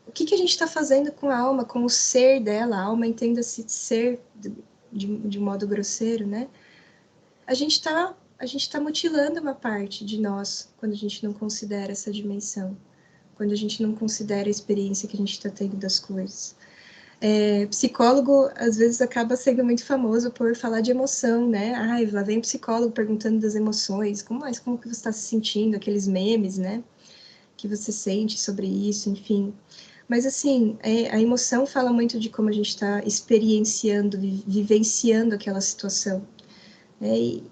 O que a gente está fazendo com a alma, com o ser dela? A alma entenda-se ser de modo grosseiro, né? A gente tá mutilando uma parte de nós quando a gente não considera essa dimensão, quando a gente não considera a experiência que a gente está tendo das coisas. Psicólogo, às vezes, acaba sendo muito famoso por falar de emoção, né? Ai, lá vem psicólogo perguntando das emoções, como que você está se sentindo, aqueles memes, né? Que você sente sobre isso, enfim. Mas, assim, a emoção fala muito de como a gente está experienciando, vivenciando aquela situação. E,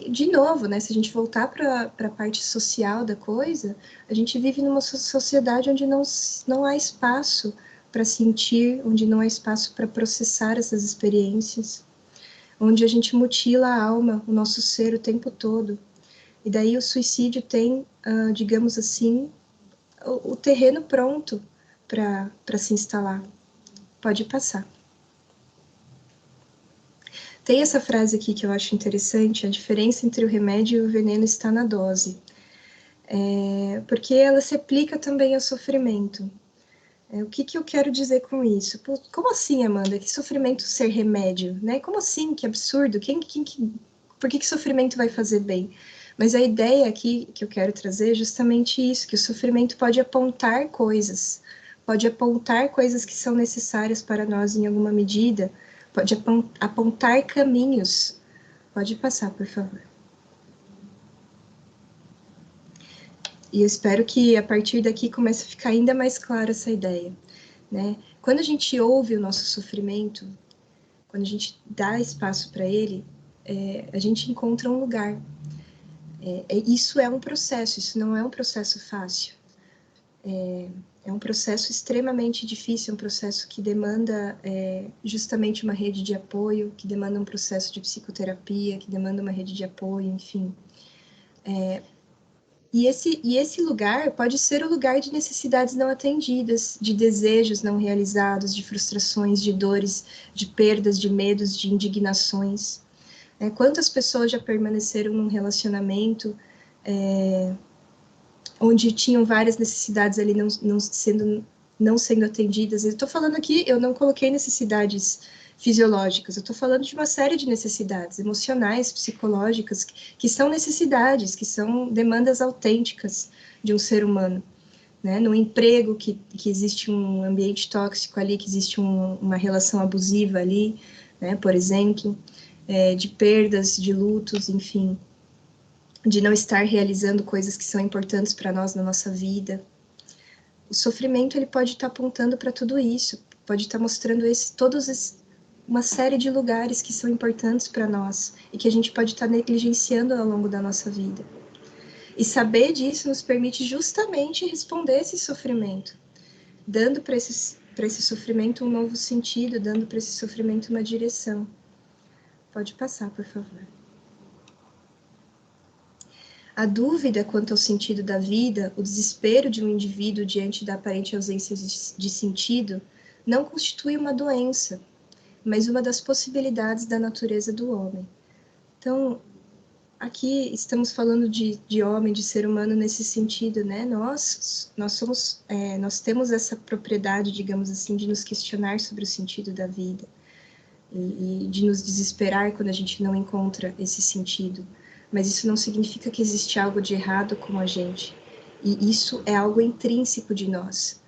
de novo, né, se a gente voltar para a parte social da coisa, a gente vive numa sociedade onde não há espaço para sentir, onde não há espaço para processar essas experiências, onde a gente mutila a alma, o nosso ser o tempo todo. E daí o suicídio tem, digamos assim, o terreno pronto para se instalar. Pode passar. Tem essa frase aqui que eu acho interessante, a diferença entre o remédio e o veneno está na dose. Porque ela se aplica também ao sofrimento. O que eu quero dizer com isso? Como assim, Amanda? Que sofrimento ser remédio? Né? Como assim? Que absurdo. Por que sofrimento vai fazer bem? Mas a ideia aqui que eu quero trazer é justamente isso, que o sofrimento pode apontar coisas que são necessárias para nós em alguma medida, pode apontar caminhos. Pode passar, por favor. E eu espero que a partir daqui comece a ficar ainda mais clara essa ideia, né? Quando a gente ouve o nosso sofrimento, quando a gente dá espaço para ele, a gente encontra um lugar. Isso é um processo, isso não é um processo fácil. É um processo extremamente difícil, um processo que demanda justamente uma rede de apoio, que demanda um processo de psicoterapia, que demanda uma rede de apoio, enfim. E esse lugar pode ser o lugar de necessidades não atendidas, de desejos não realizados, de frustrações, de dores, de perdas, de medos, de indignações. Quantas pessoas já permaneceram num relacionamento onde tinham várias necessidades ali não sendo atendidas? Eu estou falando aqui, eu não coloquei necessidades fisiológicas, eu estou falando de uma série de necessidades emocionais, psicológicas, que são necessidades, que são demandas autênticas de um ser humano. Né? No emprego, que existe um ambiente tóxico ali, que existe uma relação abusiva ali, né? Por exemplo, de perdas, de lutos, enfim, de não estar realizando coisas que são importantes para nós na nossa vida. O sofrimento, ele pode estar apontando para tudo isso, pode estar mostrando uma série de lugares que são importantes para nós e que a gente pode estar negligenciando ao longo da nossa vida. E saber disso nos permite justamente responder esse sofrimento, dando para esse sofrimento um novo sentido, dando para esse sofrimento uma direção. Pode passar, por favor. A dúvida quanto ao sentido da vida, o desespero de um indivíduo diante da aparente ausência de sentido, não constitui uma doença, mas uma das possibilidades da natureza do homem. Então, aqui estamos falando de homem, de ser humano nesse sentido, né? Nós temos essa propriedade, digamos assim, de nos questionar sobre o sentido da vida e de nos desesperar quando a gente não encontra esse sentido. Mas isso não significa que existe algo de errado com a gente. E isso é algo intrínseco de nós,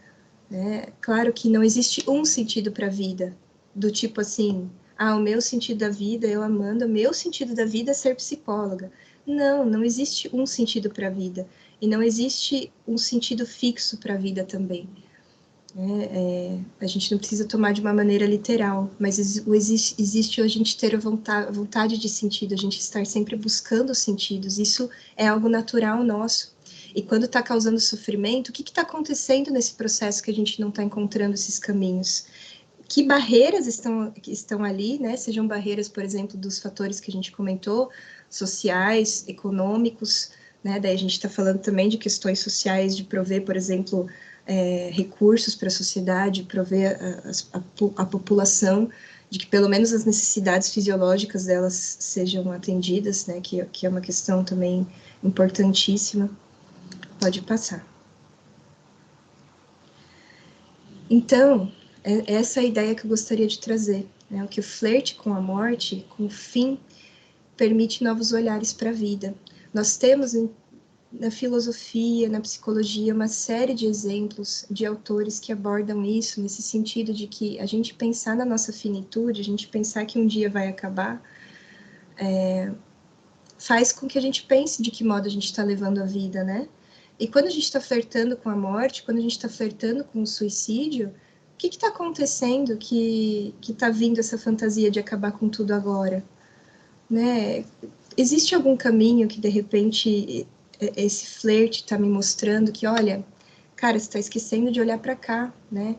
né? Claro que não existe um sentido para a vida, do tipo assim, o meu sentido da vida, eu Amanda, o meu sentido da vida é ser psicóloga. Não existe um sentido para a vida. E não existe um sentido fixo para a vida também. A gente não precisa tomar de uma maneira literal, mas existe a gente ter a vontade de sentido, a gente estar sempre buscando sentidos. Isso é algo natural nosso. E quando está causando sofrimento, o que está acontecendo nesse processo que a gente não está encontrando esses caminhos? Que barreiras estão ali, né? Sejam barreiras, por exemplo, dos fatores que a gente comentou, sociais, econômicos, né? Daí a gente está falando também de questões sociais, de prover, por exemplo, recursos para a sociedade, prover a população, de que pelo menos as necessidades fisiológicas delas sejam atendidas, né? Que é uma questão também importantíssima. Pode passar. Então, essa é a ideia que eu gostaria de trazer, né? O que o flerte com a morte, com o fim, permite novos olhares para a vida. Nós temos na filosofia, na psicologia, uma série de exemplos de autores que abordam isso, nesse sentido de que a gente pensar na nossa finitude, a gente pensar que um dia vai acabar, faz com que a gente pense de que modo a gente está levando a vida, né? E quando a gente está flertando com a morte, quando a gente está flertando com o suicídio, o que está acontecendo que está vindo essa fantasia de acabar com tudo agora? Né? Existe algum caminho que, de repente, esse flerte está me mostrando que, olha, cara, você está esquecendo de olhar para cá, né?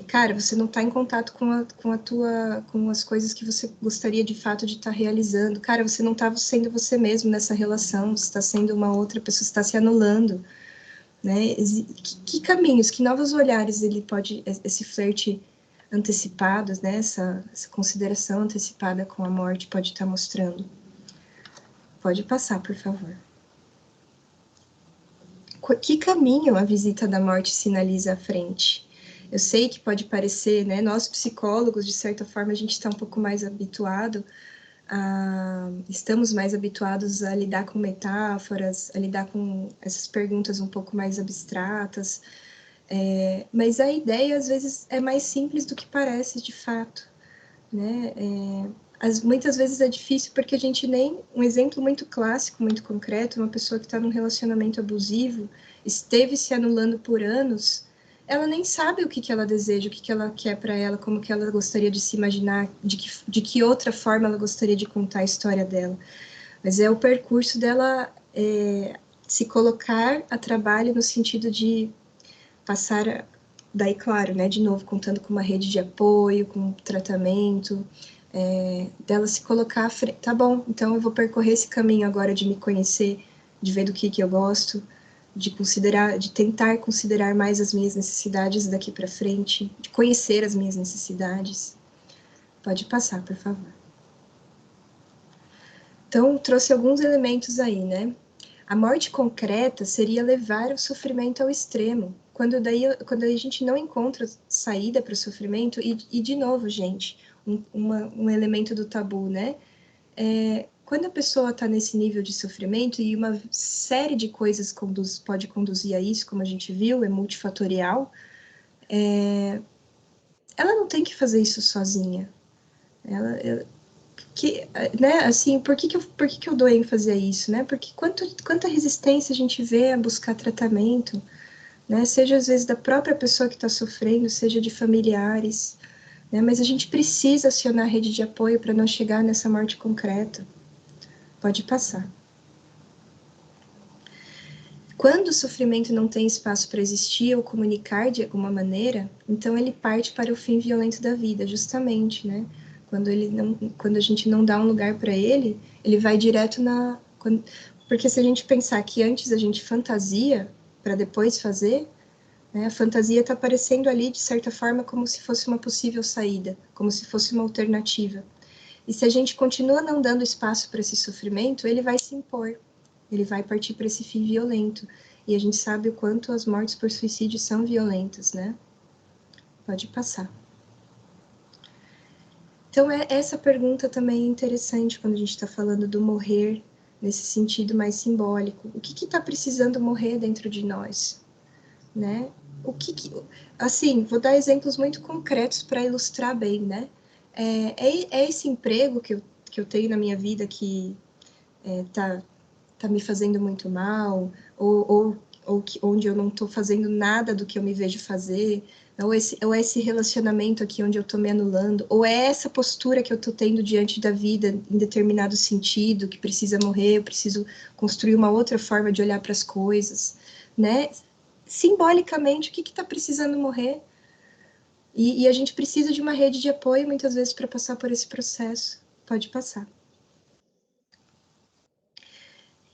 Cara, você não está em contato com as coisas que você gostaria de fato de estar realizando. Cara, você não está sendo você mesmo nessa relação, você está sendo uma outra pessoa, você está se anulando, né? Que caminhos, que novos olhares ele pode, esse flerte antecipado, né? Essa consideração antecipada com a morte pode estar mostrando. Pode passar, por favor. Que caminho a visita da morte sinaliza à frente? Eu sei que pode parecer, né? Nós psicólogos, de certa forma, a gente está um pouco mais habituado estamos mais habituados a lidar com metáforas, a lidar com essas perguntas um pouco mais abstratas, mas a ideia, às vezes, é mais simples do que parece, de fato, né? Muitas vezes é difícil porque a gente nem... Um exemplo muito clássico, muito concreto, uma pessoa que está num relacionamento abusivo, esteve se anulando por anos, ela nem sabe o que ela deseja, o que ela quer para ela, como que ela gostaria de se imaginar, de que outra forma ela gostaria de contar a história dela. Mas é o percurso dela se colocar a trabalho no sentido de passar... Daí, claro, né, de novo, contando com uma rede de apoio, com tratamento... dela se colocar à frente, tá bom, então eu vou percorrer esse caminho agora de me conhecer, de ver do que eu gosto, de tentar considerar mais as minhas necessidades daqui para frente, de conhecer as minhas necessidades. Pode passar, por favor. Então, trouxe alguns elementos aí, né? A morte concreta seria levar o sofrimento ao extremo, quando a gente não encontra saída para o sofrimento, e de novo, gente, um elemento do tabu, né? Quando a pessoa está nesse nível de sofrimento, e uma série de coisas pode conduzir a isso, como a gente viu, é multifatorial, ela não tem que fazer isso sozinha. Né, assim, por que eu dou ênfase a isso, né? Porque quanta resistência a gente vê a buscar tratamento, né? Seja às vezes da própria pessoa que está sofrendo, seja de familiares, né? Mas a gente precisa acionar a rede de apoio para não chegar nessa morte concreta. Pode passar. Quando o sofrimento não tem espaço para existir ou comunicar de alguma maneira, então ele parte para o fim violento da vida, justamente, né? Quando a gente não dá um lugar para ele, ele vai direto Porque se a gente pensar que antes a gente fantasia para depois fazer, né, a fantasia está aparecendo ali, de certa forma, como se fosse uma possível saída, como se fosse uma alternativa. E se a gente continua não dando espaço para esse sofrimento, ele vai se impor, ele vai partir para esse fim violento. E a gente sabe o quanto as mortes por suicídio são violentas, né? Pode passar. Então, essa pergunta também é interessante quando a gente está falando do morrer nesse sentido mais simbólico. O que está precisando morrer dentro de nós? Né? Assim, vou dar exemplos muito concretos para ilustrar bem, né? É esse emprego que eu tenho na minha vida que tá me fazendo muito mal, onde eu não estou fazendo nada do que eu me vejo fazer, ou esse relacionamento aqui onde eu estou me anulando, ou é essa postura que eu estou tendo diante da vida em determinado sentido, que precisa morrer, eu preciso construir uma outra forma de olhar para as coisas, né? Simbolicamente, o que está precisando morrer? E a gente precisa de uma rede de apoio, muitas vezes, para passar por esse processo. Pode passar.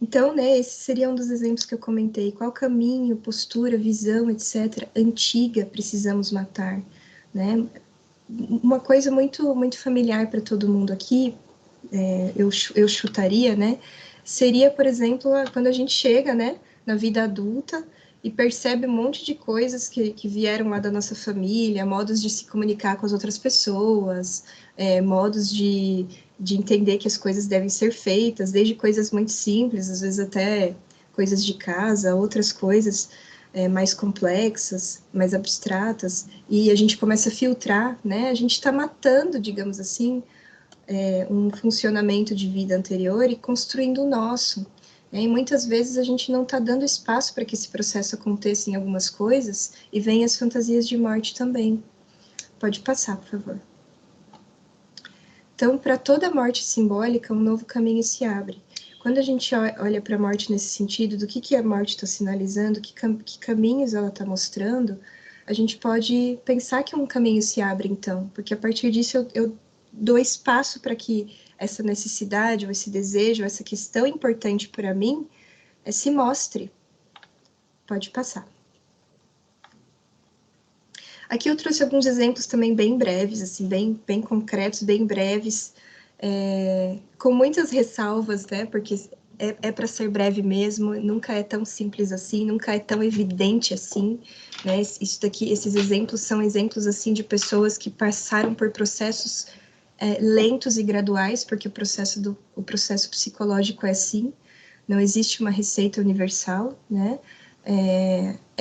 Então, né, esse seria um dos exemplos que eu comentei. Qual caminho, postura, visão, etc., antiga precisamos matar, né? Uma coisa muito, muito familiar para todo mundo aqui, eu chutaria, né? Seria, por exemplo, quando a gente chega, né, na vida adulta e percebe um monte de coisas que vieram lá da nossa família, modos de se comunicar com as outras pessoas, modos de entender que as coisas devem ser feitas, desde coisas muito simples, às vezes até coisas de casa, outras coisas mais complexas, mais abstratas, e a gente começa a filtrar, né? A gente está matando, digamos assim, um funcionamento de vida anterior e construindo o nosso. E muitas vezes a gente não está dando espaço para que esse processo aconteça em algumas coisas e vem as fantasias de morte também. Pode passar, por favor. Então, para toda morte simbólica, um novo caminho se abre. Quando a gente olha para a morte nesse sentido, do que a morte está sinalizando, que caminhos ela está mostrando, a gente pode pensar que um caminho se abre, então, porque a partir disso eu dou espaço para que essa necessidade, ou esse desejo, ou essa questão importante para mim, se mostre. Pode passar. Aqui eu trouxe alguns exemplos também bem breves, assim, bem concretos, bem breves, com muitas ressalvas, né? Porque é para ser breve mesmo, nunca é tão simples assim, nunca é tão evidente assim, né? Isso daqui, esses exemplos são exemplos assim de pessoas que passaram por processos lentos e graduais, porque o processo psicológico é assim, não existe uma receita universal, né?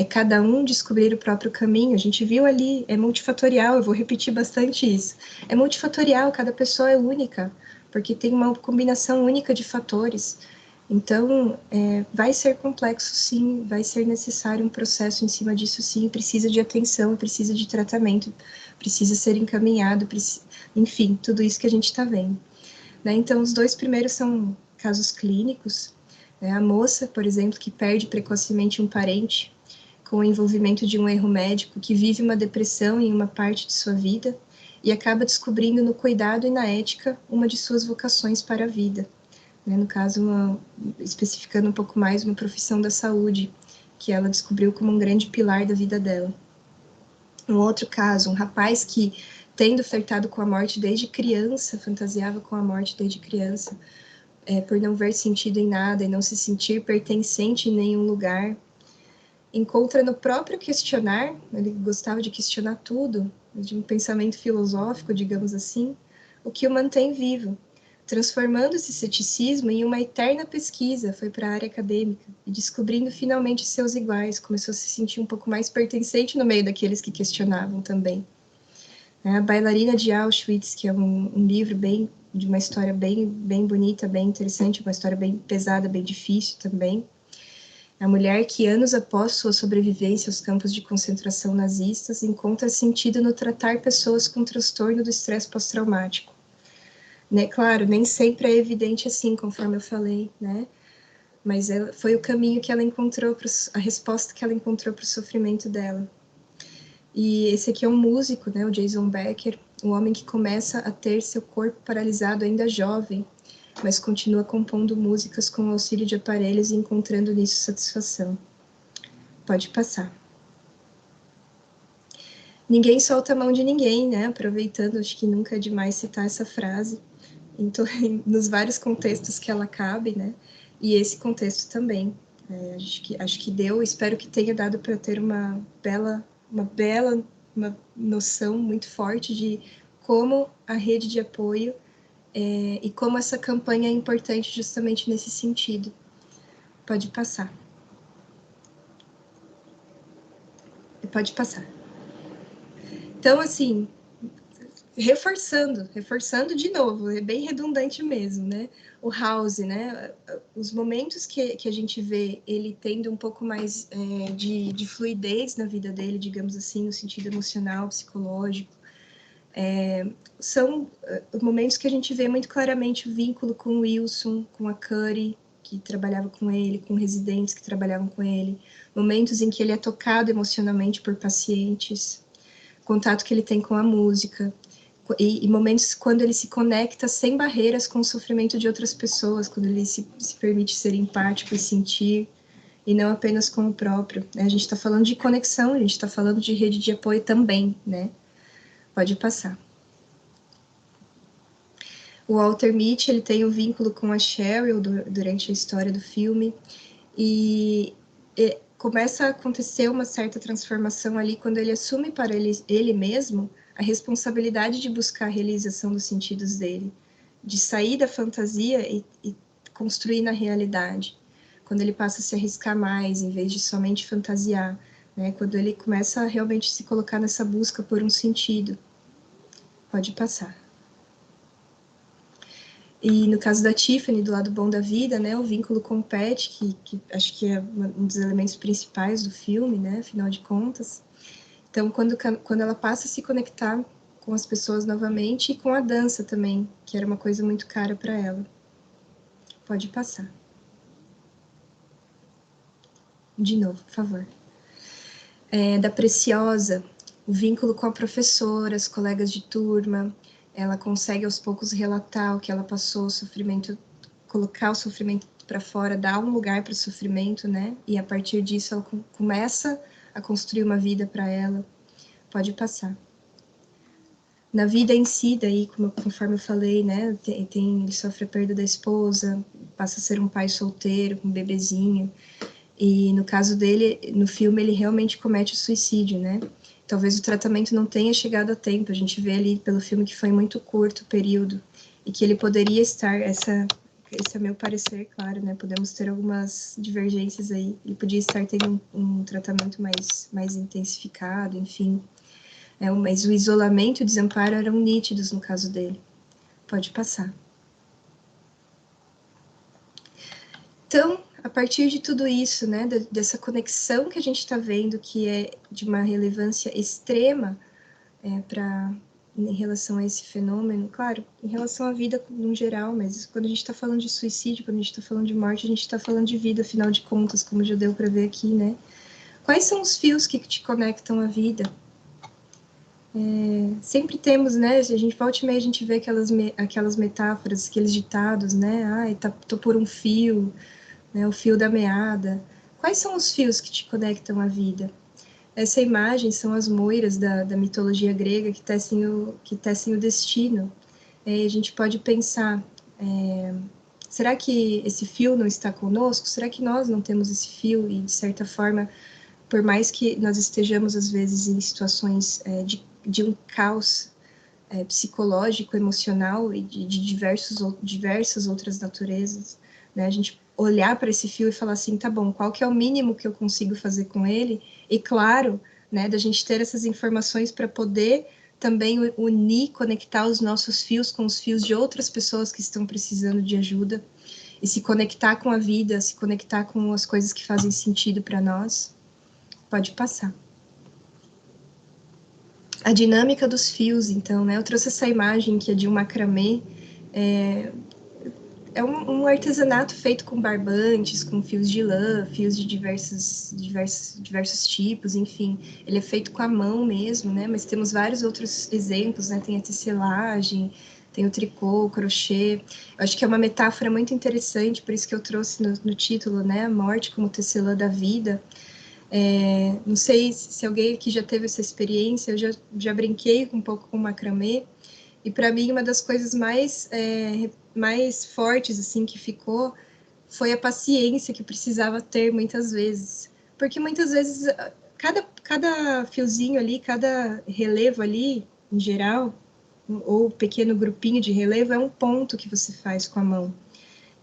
Cada um descobrir o próprio caminho. A gente viu ali, é multifatorial, eu vou repetir bastante isso. É multifatorial, cada pessoa é única, porque tem uma combinação única de fatores. Então, vai ser complexo, sim, vai ser necessário um processo em cima disso, sim, precisa de atenção, precisa de tratamento, precisa ser encaminhado, enfim, tudo isso que a gente está vendo. Né? Então, os dois primeiros são casos clínicos, né? A moça, por exemplo, que perde precocemente um parente com o envolvimento de um erro médico, que vive uma depressão em uma parte de sua vida e acaba descobrindo no cuidado e na ética uma de suas vocações para a vida. Né? No caso, especificando um pouco mais, uma profissão da saúde, que ela descobriu como um grande pilar da vida dela. Um outro caso, um rapaz que, tendo flertado com a morte desde criança, fantasiava com a morte desde criança, por não ver sentido em nada e não se sentir pertencente em nenhum lugar, encontra no próprio questionar, ele gostava de questionar tudo, de um pensamento filosófico, digamos assim, o que o mantém vivo, transformando esse ceticismo em uma eterna pesquisa, foi para a área acadêmica, e descobrindo finalmente seus iguais, começou a se sentir um pouco mais pertencente no meio daqueles que questionavam também. A Bailarina de Auschwitz, que é um livro de uma história bem bonita, bem interessante, uma história bem pesada, bem difícil também. A mulher que, anos após sua sobrevivência aos campos de concentração nazistas, encontra sentido no tratar pessoas com transtorno do estresse pós-traumático. Né? Claro, nem sempre é evidente assim, conforme eu falei, né? Mas foi o caminho que ela encontrou, a resposta que ela encontrou para o sofrimento dela. E esse aqui é um músico, né, o Jason Becker, um homem que começa a ter seu corpo paralisado ainda jovem, mas continua compondo músicas com o auxílio de aparelhos e encontrando nisso satisfação. Pode passar. Ninguém solta a mão de ninguém, né? Aproveitando, acho que nunca é demais citar essa frase, nos vários contextos que ela cabe, né? E esse contexto também. Acho que deu, espero que tenha dado para ter uma noção muito forte de como a rede de apoio e como essa campanha é importante justamente nesse sentido. Pode passar. Pode passar. Então, assim, reforçando de novo, é bem redundante mesmo, né? O House, né? Os momentos que a gente vê ele tendo um pouco mais de fluidez na vida dele, digamos assim, no sentido emocional, psicológico, são momentos que a gente vê muito claramente o vínculo com o Wilson, com a Curi, que trabalhava com ele, com residentes que trabalhavam com ele, momentos em que ele é tocado emocionalmente por pacientes, contato que ele tem com a música, e momentos quando ele se conecta sem barreiras com o sofrimento de outras pessoas, quando ele se permite ser empático e sentir, e não apenas com o próprio. A gente está falando de conexão, a gente está falando de rede de apoio também, né? Pode passar. O Walter Mitty, ele tem um vínculo com a Cheryl durante a história do filme, e começa a acontecer uma certa transformação ali quando ele assume para ele mesmo a responsabilidade de buscar a realização dos sentidos dele, de sair da fantasia e construir na realidade. Quando ele passa a se arriscar mais, em vez de somente fantasiar, né? Quando ele começa a realmente se colocar nessa busca por um sentido. Pode passar. E no caso da Tiffany, do lado bom da vida, né, o vínculo com o Pat, que acho que é um dos elementos principais do filme, né, afinal de contas. Então, quando ela passa a se conectar com as pessoas novamente e com a dança também, que era uma coisa muito cara para ela. Pode passar. De novo, por favor. Da Preciosa, o vínculo com a professora, as colegas de turma, ela consegue aos poucos relatar o que ela passou, o sofrimento, colocar o sofrimento para fora, dar um lugar para o sofrimento, né? E a partir disso ela começa a construir uma vida para ela. Pode passar. Na vida em si, daí, conforme eu falei, né? Ele sofre a perda da esposa, passa a ser um pai solteiro, com um bebezinho. E no caso dele, no filme, ele realmente comete o suicídio, né? Talvez o tratamento não tenha chegado a tempo. A gente vê ali pelo filme que foi muito curto o período e que ele poderia estar, esse é meu parecer, claro, né? Podemos ter algumas divergências aí. Ele podia estar tendo um tratamento mais intensificado, enfim. Mas o isolamento e o desamparo eram nítidos no caso dele. Pode passar. Então, a partir de tudo isso, né, dessa conexão que a gente está vendo, que é de uma relevância extrema em relação a esse fenômeno, claro, em relação à vida no geral, mas quando a gente está falando de suicídio, quando a gente está falando de morte, a gente está falando de vida, afinal de contas, como já deu para ver aqui, né? Quais são os fios que te conectam à vida? Sempre temos, né? A gente volta e meia, a gente vê aquelas metáforas, aqueles ditados, né? Ai, tô por um fio, né, o fio da meada. Quais são os fios que te conectam à vida? Essa imagem são as moiras da mitologia grega que tecem o destino. A gente pode pensar, será que esse fio não está conosco? Será que nós não temos esse fio? E, de certa forma, por mais que nós estejamos, às vezes, em situações de um caos psicológico, emocional e de diversas outras naturezas, né, a gente olhar para esse fio e falar assim, tá bom, qual que é o mínimo que eu consigo fazer com ele? E claro, né, da gente ter essas informações para poder também unir, conectar os nossos fios com os fios de outras pessoas que estão precisando de ajuda e se conectar com a vida, se conectar com as coisas que fazem sentido para nós. Pode passar. A dinâmica dos fios, então, né? Eu trouxe essa imagem que é de um macramê, é um artesanato feito com barbantes, com fios de lã, fios de diversos tipos, enfim. Ele é feito com a mão mesmo, né? Mas temos vários outros exemplos, né? Tem a tecelagem, tem o tricô, o crochê. Eu acho que é uma metáfora muito interessante, por isso que eu trouxe no título, né, a morte como tecelã da vida. Não sei se alguém aqui já teve essa experiência, eu já brinquei um pouco com macramê, e para mim uma das coisas mais fortes assim que ficou foi a paciência que precisava ter muitas vezes, porque muitas vezes cada fiozinho ali, cada relevo ali, em geral, ou pequeno grupinho de relevo, é um ponto que você faz com a mão,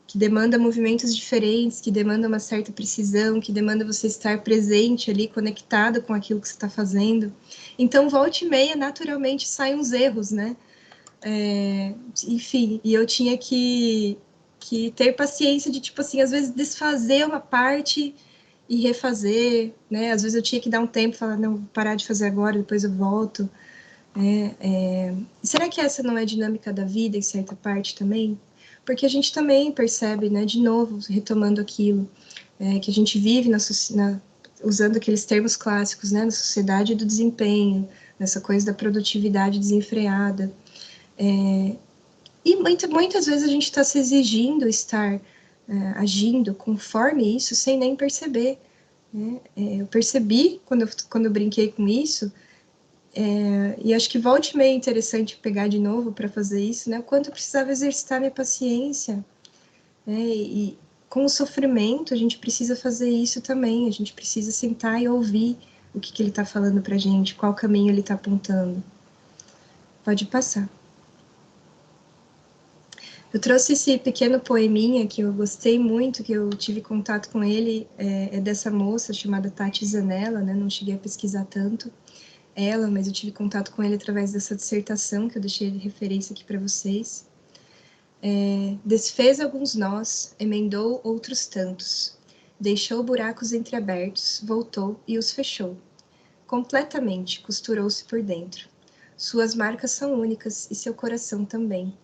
que demanda movimentos diferentes, que demanda uma certa precisão, que demanda você estar presente ali, conectado com aquilo que você está fazendo. Então, volta e meia, naturalmente, saem uns erros, né? Enfim, e eu tinha que ter paciência de, tipo assim, às vezes desfazer uma parte e refazer, né? Às vezes eu tinha que dar um tempo e falar, não, vou parar de fazer agora, depois eu volto. Será que essa não é a dinâmica da vida, em certa parte também? Porque a gente também percebe, né, de novo, retomando aquilo, que a gente vive usando aqueles termos clássicos, né, na sociedade do desempenho, nessa coisa da produtividade desenfreada. E muitas vezes a gente está se exigindo estar agindo conforme isso, sem nem perceber. Né? Eu percebi, quando eu brinquei com isso, e acho que volta e meia é interessante pegar de novo para fazer isso, né? O quanto eu precisava exercitar minha paciência. E com o sofrimento, a gente precisa fazer isso também. A gente precisa sentar e ouvir o que ele está falando para a gente, qual caminho ele está apontando. Pode passar. Eu trouxe esse pequeno poeminha que eu gostei muito, que eu tive contato com ele, é dessa moça chamada Tati Zanella, né? Não cheguei a pesquisar tanto ela, mas eu tive contato com ele através dessa dissertação que eu deixei de referência aqui para vocês. Desfez alguns nós, emendou outros tantos, deixou buracos entreabertos, voltou e os fechou. Completamente costurou-se por dentro. Suas marcas são únicas e seu coração também.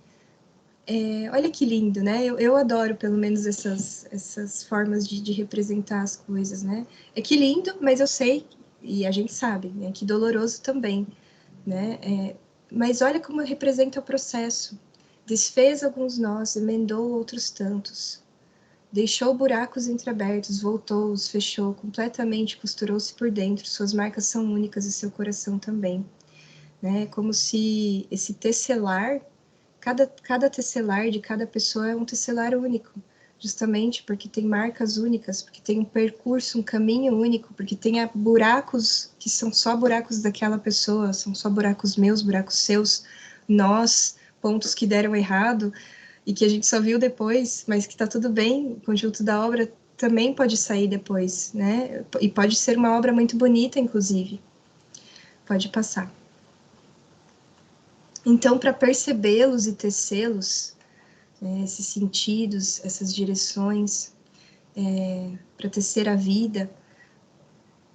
Olha que lindo, né? Eu adoro, pelo menos, essas formas de representar as coisas, né? É que lindo, mas eu sei, e a gente sabe, né? Que doloroso também, né? Mas olha como representa o processo. Desfez alguns nós, emendou outros tantos. Deixou buracos entreabertos, voltou, os fechou, completamente costurou-se por dentro. Suas marcas são únicas e seu coração também. Né? Como se esse tecelar... Cada tecelar de cada pessoa é um tecelar único, justamente porque tem marcas únicas, porque tem um percurso, um caminho único, porque tem buracos que são só buracos daquela pessoa, são só buracos meus, buracos seus, nós, pontos que deram errado e que a gente só viu depois, mas que está tudo bem, o conjunto da obra também pode sair depois, né? E pode ser uma obra muito bonita, inclusive. Pode passar. Então, para percebê-los e tecê-los, esses sentidos, essas direções, para tecer a vida,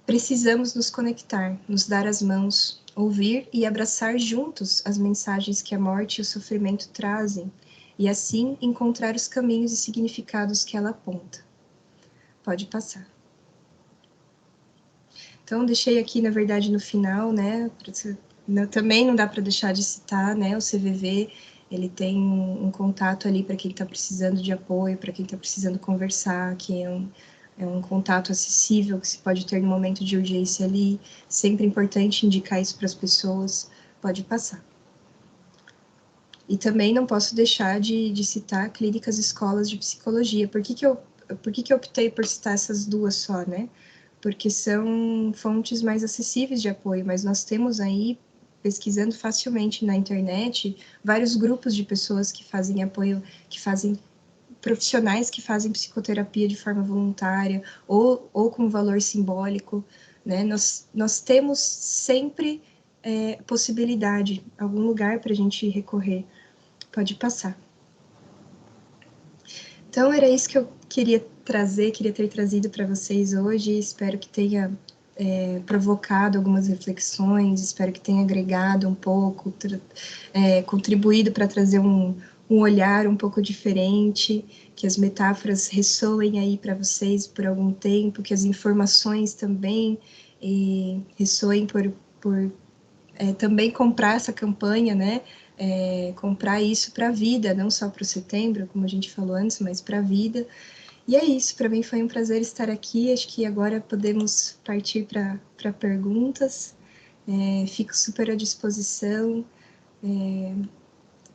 precisamos nos conectar, nos dar as mãos, ouvir e abraçar juntos as mensagens que a morte e o sofrimento trazem, e assim encontrar os caminhos e significados que ela aponta. Pode passar. Então, deixei aqui, na verdade, no final, né, também não dá para deixar de citar, né, o CVV, ele tem um contato ali para quem está precisando de apoio, para quem está precisando conversar, que é um contato acessível que se pode ter no momento de urgência ali, sempre importante indicar isso para as pessoas, pode passar. E também não posso deixar de citar clínicas e escolas de psicologia. Por que eu optei por citar essas duas só, né? Porque são fontes mais acessíveis de apoio, mas nós temos aí, pesquisando facilmente na internet, vários grupos de pessoas que fazem apoio, que fazem profissionais que fazem psicoterapia de forma voluntária ou com valor simbólico, né? Nós temos sempre possibilidade, algum lugar para a gente recorrer. Pode passar. Então, era isso que eu queria ter trazido para vocês hoje. Espero que tenha provocado algumas reflexões, espero que tenha agregado um pouco, contribuído para trazer um olhar um pouco diferente, que as metáforas ressoem aí para vocês por algum tempo, que as informações também ressoem por também comprar essa campanha, né, comprar isso para a vida, não só para o setembro, como a gente falou antes, mas para a vida. E é isso, para mim foi um prazer estar aqui. Acho que agora podemos partir para perguntas. Fico super à disposição.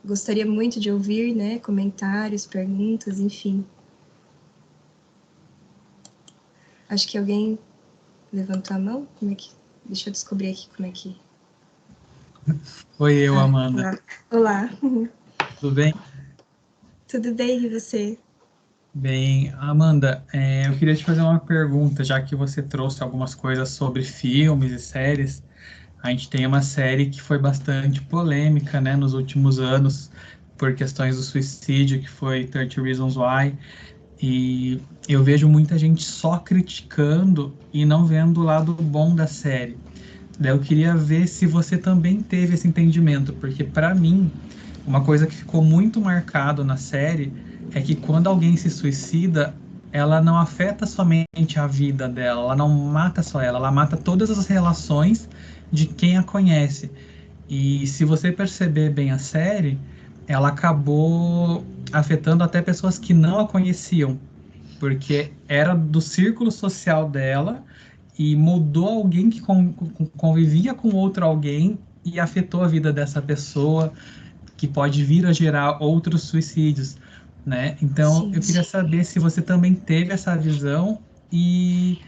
Gostaria muito de ouvir, né, comentários, perguntas, enfim. Acho que alguém levantou a mão. Deixa eu descobrir aqui como é que... Oi, eu, Amanda. Olá. Tudo bem? Tudo bem, e você? Bem, Amanda, eu queria te fazer uma pergunta, já que você trouxe algumas coisas sobre filmes e séries. A gente tem uma série que foi bastante polêmica, né, nos últimos anos, por questões do suicídio, que foi 30 Reasons Why, e eu vejo muita gente só criticando e não vendo o lado bom da série. Daí eu queria ver se você também teve esse entendimento, porque para mim, uma coisa que ficou muito marcado na série é que quando alguém se suicida, ela não afeta somente a vida dela, ela não mata só ela mata todas as relações de quem a conhece. E se você perceber bem a série, ela acabou afetando até pessoas que não a conheciam, porque era do círculo social dela e mudou alguém que convivia com outro alguém e afetou a vida dessa pessoa, que pode vir a gerar outros suicídios, né? Então, Sim, eu queria saber se você também teve essa visão e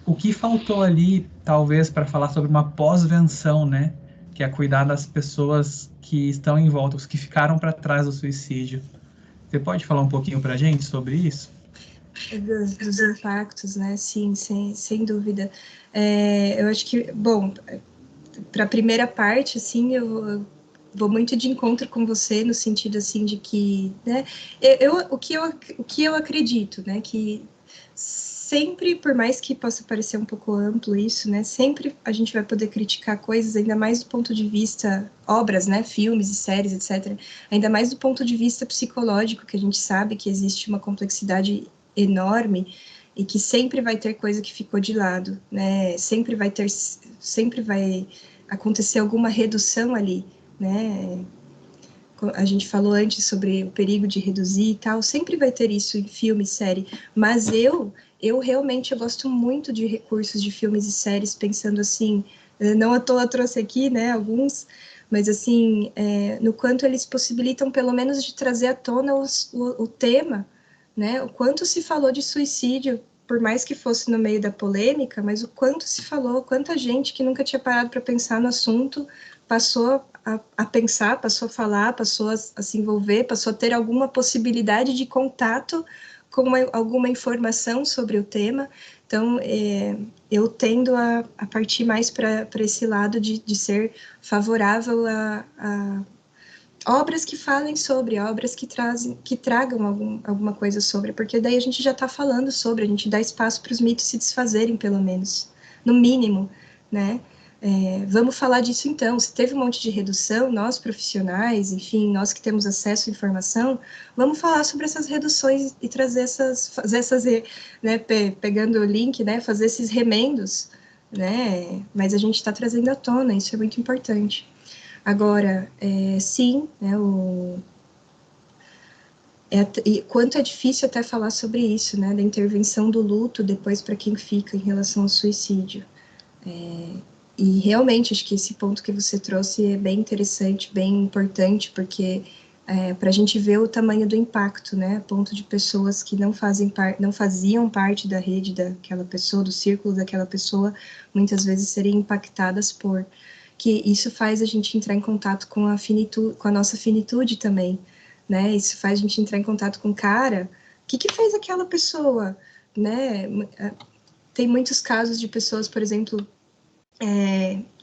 o que faltou ali, talvez, para falar sobre uma pós-venção, né? Que é cuidar das pessoas que estão em volta, os que ficaram para trás do suicídio. Você pode falar um pouquinho para a gente sobre isso? Dos impactos, né? Sim, sem dúvida. Eu acho que, bom, para a primeira parte, assim, eu vou muito de encontro com você no sentido, assim, de que, né? O que eu acredito, né? Que sempre, por mais que possa parecer um pouco amplo isso, né? Sempre a gente vai poder criticar coisas, ainda mais do ponto de vista, obras, né? Filmes e séries, etc. Ainda mais do ponto de vista psicológico, que a gente sabe que existe uma complexidade enorme e que sempre vai ter coisa que ficou de lado, né? Sempre vai acontecer alguma redução ali, né? A gente falou antes sobre o perigo de reduzir e tal, sempre vai ter isso em filme, série, mas eu realmente gosto muito de recursos de filmes e séries, pensando assim, não à toa trouxe aqui, né, alguns, mas assim, no quanto eles possibilitam pelo menos de trazer à tona o tema, né, o quanto se falou de suicídio, por mais que fosse no meio da polêmica, mas o quanto se falou, quanta gente que nunca tinha parado para pensar no assunto passou a pensar, passou a falar, passou a se envolver, passou a ter alguma possibilidade de contato com alguma informação sobre o tema. Então, eu tendo a partir mais para esse lado de ser favorável a obras que falem sobre, obras que tragam alguma coisa sobre, porque daí a gente já está falando sobre, a gente dá espaço para os mitos se desfazerem, pelo menos, no mínimo, né? Vamos falar disso então. Se teve um monte de redução, nós profissionais, enfim, nós que temos acesso à informação, vamos falar sobre essas reduções e trazer fazer essas, né, pegando o link, né, fazer esses remendos, né? Mas a gente está trazendo à tona, isso é muito importante. Agora, sim, né, e quanto é difícil até falar sobre isso, né, da intervenção do luto depois para quem fica em relação ao suicídio. E realmente, acho que esse ponto que você trouxe é bem interessante, bem importante, porque para a gente ver o tamanho do impacto, né, a ponto de pessoas que não faziam parte da rede daquela pessoa, do círculo daquela pessoa, muitas vezes serem impactadas por... que isso faz a gente entrar em contato com a nossa finitude também, né, isso faz a gente entrar em contato com, cara, o que fez aquela pessoa, né, tem muitos casos de pessoas, por exemplo,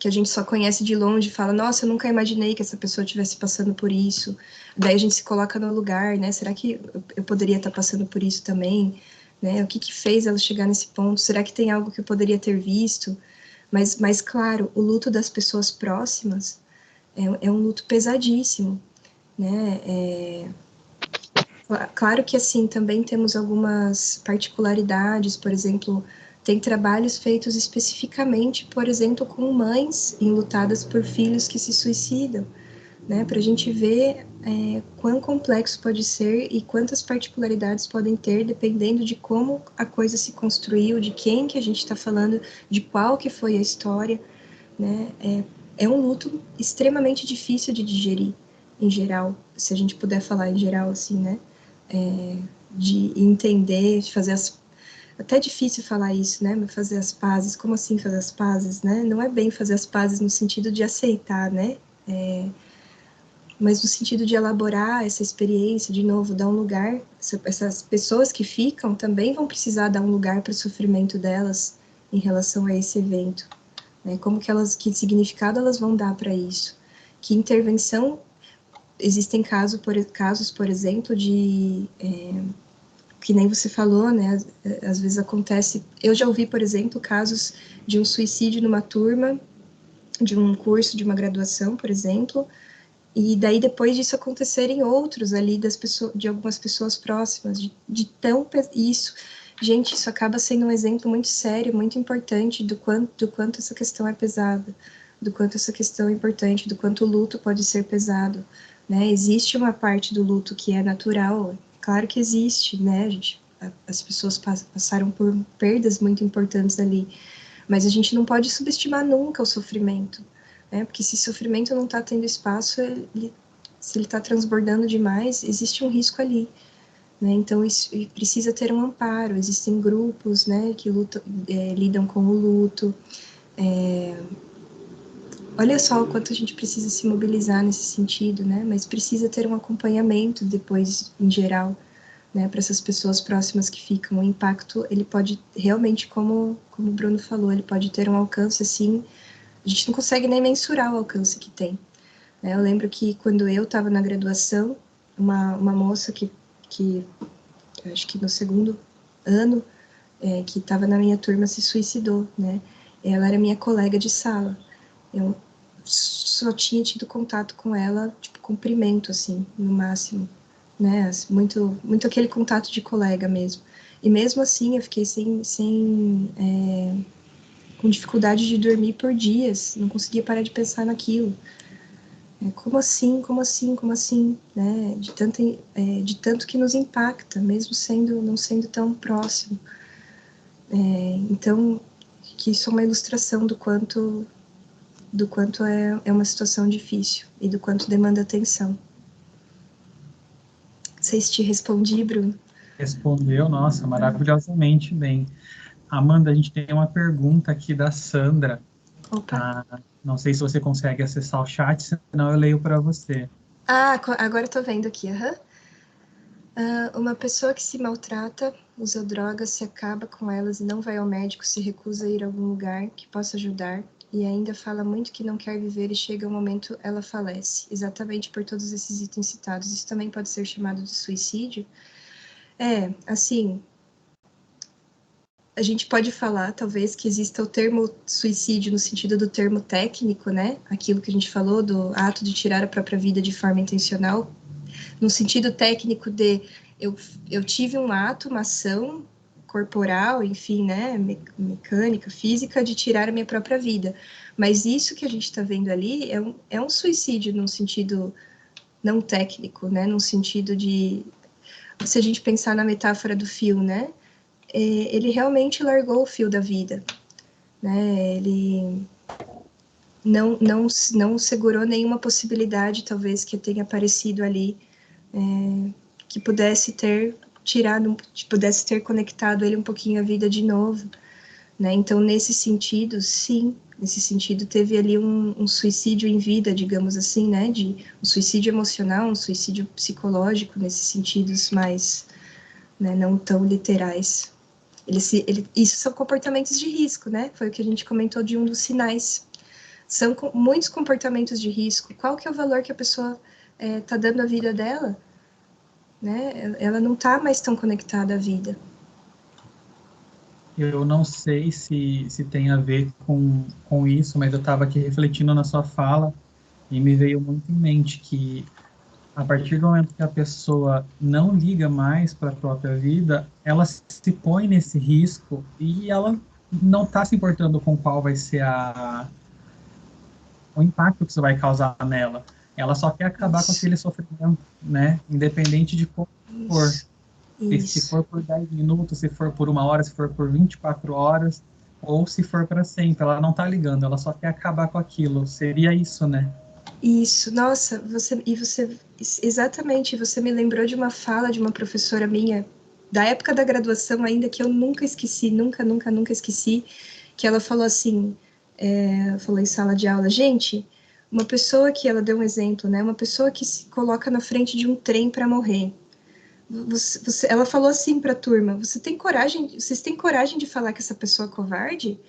que a gente só conhece de longe, fala, nossa, eu nunca imaginei que essa pessoa estivesse passando por isso, daí a gente se coloca no lugar, né, será que eu poderia estar passando por isso também, né, o que fez ela chegar nesse ponto, será que tem algo que eu poderia ter visto, mas claro, o luto das pessoas próximas é um luto pesadíssimo, né, claro que assim, também temos algumas particularidades, por exemplo, tem trabalhos feitos especificamente, por exemplo, com mães enlutadas por filhos que se suicidam, né, para a gente ver quão complexo pode ser e quantas particularidades podem ter, dependendo de como a coisa se construiu, de quem que a gente está falando, de qual que foi a história, né, é um luto extremamente difícil de digerir, em geral, se a gente puder falar em geral, assim, né, de entender, de fazer até difícil falar isso, né, fazer as pazes, como assim fazer as pazes, né, não é bem fazer as pazes no sentido de aceitar, né, mas no sentido de elaborar essa experiência, de novo, dar um lugar, essas pessoas que ficam também vão precisar dar um lugar para o sofrimento delas em relação a esse evento, né? Como que significado elas vão dar para isso? Que intervenção, existem casos, por exemplo, de, que nem você falou, né, às vezes acontece, eu já ouvi, por exemplo, casos de um suicídio numa turma, de um curso, de uma graduação, por exemplo, e daí depois disso acontecerem outros ali de algumas pessoas próximas, isso, gente, isso acaba sendo um exemplo muito sério, muito importante do quanto essa questão é pesada, do quanto essa questão é importante, do quanto o luto pode ser pesado, né? Existe uma parte do luto que é natural, claro que existe, né? As pessoas passaram por perdas muito importantes ali, mas a gente não pode subestimar nunca o sofrimento, né? Porque se o sofrimento não está tendo espaço, se ele está transbordando demais, existe um risco ali, né? Então, isso precisa ter um amparo, existem grupos, né, que lidam com o luto. Olha só o quanto a gente precisa se mobilizar nesse sentido, né? Mas precisa ter um acompanhamento depois, em geral, né, para essas pessoas próximas que ficam. O impacto, ele pode realmente, como o Bruno falou, ele pode ter um alcance, assim, a gente não consegue nem mensurar o alcance que tem. Eu lembro que quando eu estava na graduação, uma moça que acho que no segundo ano, que estava na minha turma, se suicidou, né? Ela era minha colega de sala. Eu só tinha tido contato com ela, tipo, cumprimento, assim, no máximo, né? Muito, muito aquele contato de colega mesmo. E mesmo assim, eu fiquei com dificuldade de dormir por dias, não conseguia parar de pensar naquilo. Como assim, como assim, como assim, né? De tanto que nos impacta, mesmo não sendo tão próximo. Então, que isso é uma ilustração do quanto é uma situação difícil e do quanto demanda atenção. Não sei se te respondi, Bruno. Respondeu, nossa, maravilhosamente bem. Amanda, a gente tem uma pergunta aqui da Sandra. Opa. Não sei se você consegue acessar o chat, senão eu leio para você. Agora eu tô vendo aqui, uma pessoa que se maltrata, usa drogas, se acaba com elas e não vai ao médico, se recusa a ir a algum lugar que possa ajudar e ainda fala muito que não quer viver e chega um momento ela falece, exatamente por todos esses itens citados. Isso também pode ser chamado de suicídio? Assim, a gente pode falar, talvez, que exista o termo suicídio no sentido do termo técnico, né? Aquilo que a gente falou do ato de tirar a própria vida de forma intencional, no sentido técnico de eu tive um ato, uma ação corporal, enfim, né, mecânica, física, de tirar a minha própria vida. Mas isso que a gente está vendo ali é um suicídio num sentido não técnico, né, num sentido de, se a gente pensar na metáfora do fio, né, ele realmente largou o fio da vida, né, ele não segurou nenhuma possibilidade, talvez, que tenha aparecido ali, que pudesse ter tirado, pudesse ter conectado ele um pouquinho à vida de novo, né? Então, nesse sentido, sim, nesse sentido teve ali um suicídio em vida, digamos assim, né? Um suicídio emocional, um suicídio psicológico, nesses sentidos mais, né, não tão literais. Isso são comportamentos de risco, né? Foi o que a gente comentou de um dos sinais. São muitos comportamentos de risco. Qual que é o valor que a pessoa está dando à vida dela? Né? Ela não está mais tão conectada à vida. Eu não sei se tem a ver com isso, mas eu estava aqui refletindo na sua fala e me veio muito em mente que a partir do momento que a pessoa não liga mais para a própria vida, ela se põe nesse risco e ela não está se importando com qual vai ser o impacto que isso vai causar nela. ela só quer acabar com Isso. aquele sofrimento, né? Independente de como for. Isso. E se Isso. for por 10 minutos, se for por 1 hora, se for por 24 horas, ou se for para sempre. Ela não tá ligando, ela só quer acabar com aquilo. Seria isso, né? Isso, nossa, exatamente, você me lembrou de uma fala de uma professora minha, da época da graduação ainda, que eu nunca esqueci, nunca esqueci, que ela falou assim, falou em sala de aula, gente, uma pessoa que, ela deu um exemplo, né, uma pessoa que se coloca na frente de um trem para morrer, ela falou assim para a turma, vocês têm coragem de falar que essa pessoa é covarde?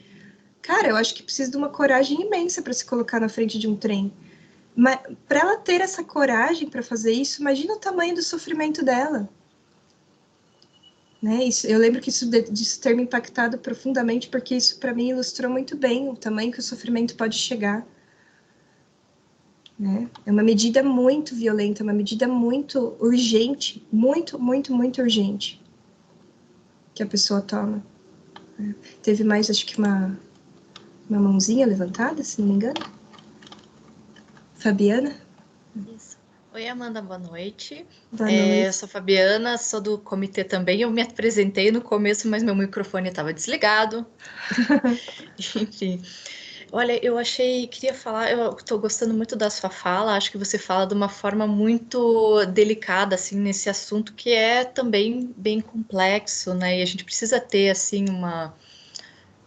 Cara, eu acho que precisa de uma coragem imensa para se colocar na frente de um trem. Mas para ela ter essa coragem para fazer isso, imagina o tamanho do sofrimento dela. Né? Eu lembro que disso ter me impactado profundamente, porque isso para mim ilustrou muito bem o tamanho que o sofrimento pode chegar. Né? É uma medida muito violenta, uma medida muito urgente, muito urgente que a pessoa toma. Teve mais, acho que uma mãozinha levantada, se não me engano. Fabiana? Isso. Oi, Amanda, boa noite. Boa noite. Eu sou Fabiana, sou do comitê também. Eu me apresentei no começo, mas meu microfone estava desligado. Enfim. Olha, queria falar, eu estou gostando muito da sua fala, acho que você fala de uma forma muito delicada, assim, nesse assunto que é também bem complexo, né? E a gente precisa ter, assim,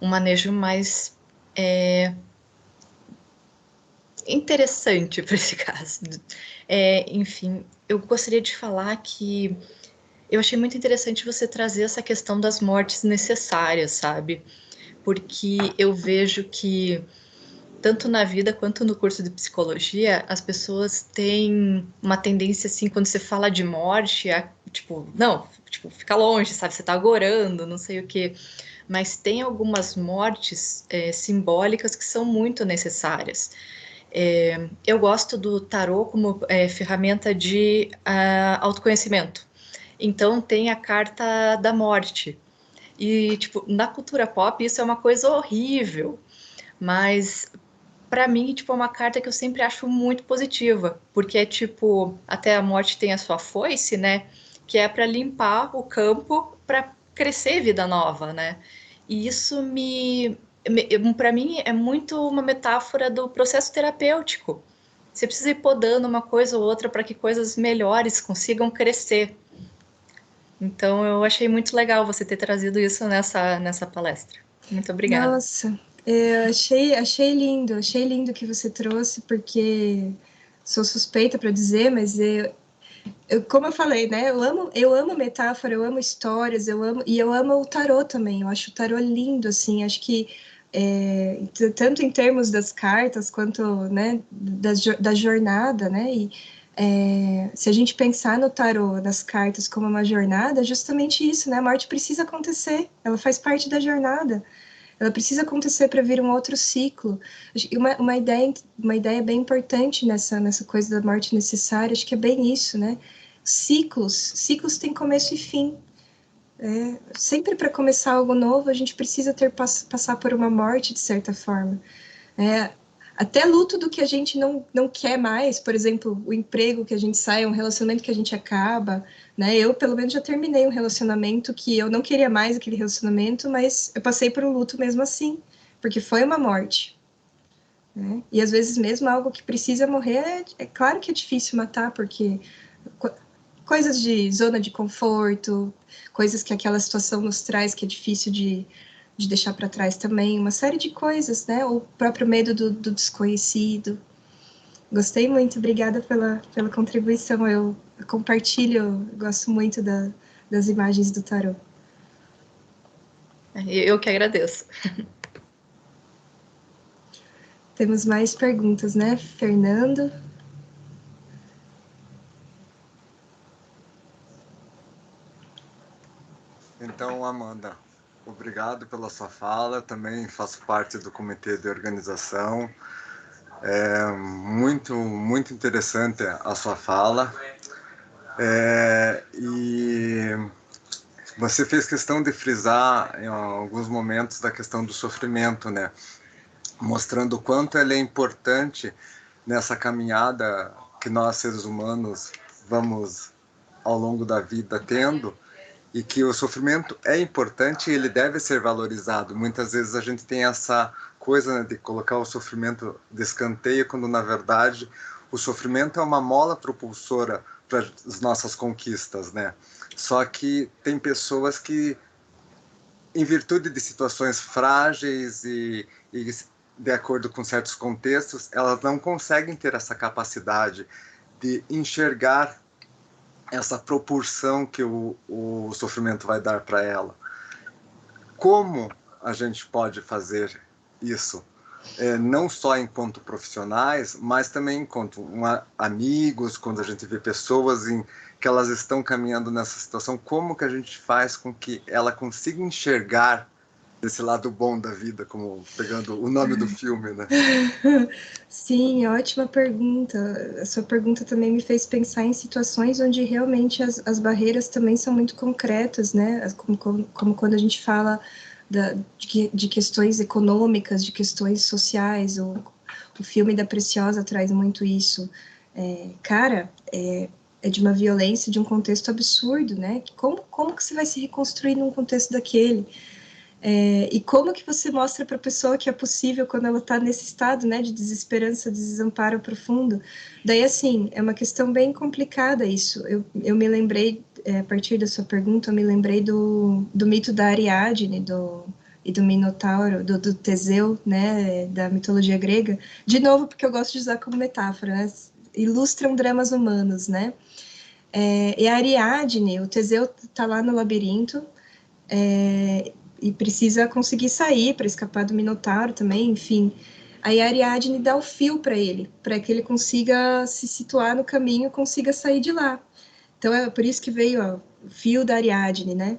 um manejo mais interessante para esse caso. Enfim, eu gostaria de falar que eu achei muito interessante você trazer essa questão das mortes necessárias, sabe? Porque eu vejo que tanto na vida quanto no curso de psicologia, as pessoas têm uma tendência, assim, quando você fala de morte, fica longe, sabe? Você tá agorando, não sei o quê. Mas tem algumas mortes simbólicas que são muito necessárias. Eu gosto do tarô como ferramenta de autoconhecimento. Então, tem a carta da morte. E, tipo, na cultura pop, isso é uma coisa horrível. Mas para mim, tipo, é uma carta que eu sempre acho muito positiva, porque é tipo, até a morte tem a sua foice, né? Que é para limpar o campo para crescer vida nova, né? E isso para mim é muito uma metáfora do processo terapêutico. Você precisa ir podando uma coisa ou outra para que coisas melhores consigam crescer. Então eu achei muito legal você ter trazido isso nessa palestra. Muito obrigada. Nossa, achei lindo que você trouxe, porque sou suspeita para dizer, mas como eu falei, né? Eu amo metáfora, eu amo histórias, eu amo o tarô também. Eu acho o tarô lindo, assim. Acho que tanto em termos das cartas quanto, né, da jornada, né? E se a gente pensar no tarô, nas cartas como uma jornada, é justamente isso, né? A morte precisa acontecer, ela faz parte da jornada. Ela precisa acontecer para vir um outro ciclo. E uma ideia bem importante nessa coisa da morte necessária, acho que é bem isso, né? Ciclos têm começo e fim. Sempre para começar algo novo, a gente precisa passar por uma morte, de certa forma. Até luto do que a gente não quer mais, por exemplo, o emprego que a gente sai, um relacionamento que a gente acaba, né? Eu, pelo menos, já terminei um relacionamento que eu não queria mais aquele relacionamento, mas eu passei por um luto mesmo assim, porque foi uma morte, né? E às vezes mesmo algo que precisa morrer, é claro que é difícil matar, porque coisas de zona de conforto, coisas que aquela situação nos traz que é difícil de deixar para trás também, uma série de coisas, né? O próprio medo do desconhecido. Gostei muito, obrigada pela contribuição. Eu compartilho, gosto muito das imagens do tarô. Eu que agradeço. Temos mais perguntas, né, Fernando? Então, Amanda, obrigado pela sua fala. Também faço parte do comitê de organização. É muito interessante a sua fala. E você fez questão de frisar em alguns momentos da questão do sofrimento, né? Mostrando o quanto ele é importante nessa caminhada que nós, seres humanos, vamos, ao longo da vida, tendo, e que o sofrimento é importante e ele deve ser valorizado. Muitas vezes a gente tem essa coisa, né, de colocar o sofrimento de escanteio, quando, na verdade, o sofrimento é uma mola propulsora para as nossas conquistas, né? Só que tem pessoas que, em virtude de situações frágeis e de acordo com certos contextos, elas não conseguem ter essa capacidade de enxergar essa proporção que o sofrimento vai dar para ela. Como a gente pode fazer isso? Não só enquanto profissionais, mas também enquanto amigos, quando a gente vê pessoas que elas estão caminhando nessa situação, como que a gente faz com que ela consiga enxergar desse lado bom da vida, como pegando o nome do filme, né? Sim, ótima pergunta. A sua pergunta também me fez pensar em situações onde realmente as barreiras também são muito concretas, né? Como quando a gente fala de questões econômicas, de questões sociais. O filme da Preciosa traz muito isso. Cara, é de uma violência, de um contexto absurdo, né? Como que você vai se reconstruir num contexto daquele? E como que você mostra para a pessoa que é possível quando ela está nesse estado, né, de desesperança, de desamparo profundo? Daí, assim, é uma questão bem complicada isso. Eu me lembrei, a partir da sua pergunta, eu me lembrei do mito da Ariadne e do Minotauro, do Teseu, né, da mitologia grega. De novo, porque eu gosto de usar como metáfora, né? Ilustram dramas humanos, né? E a Ariadne, o Teseu está lá no labirinto, e precisa conseguir sair para escapar do Minotauro também, enfim. Aí a Ariadne dá o fio para ele, para que ele consiga se situar no caminho, consiga sair de lá. Então é por isso que veio o fio da Ariadne, né?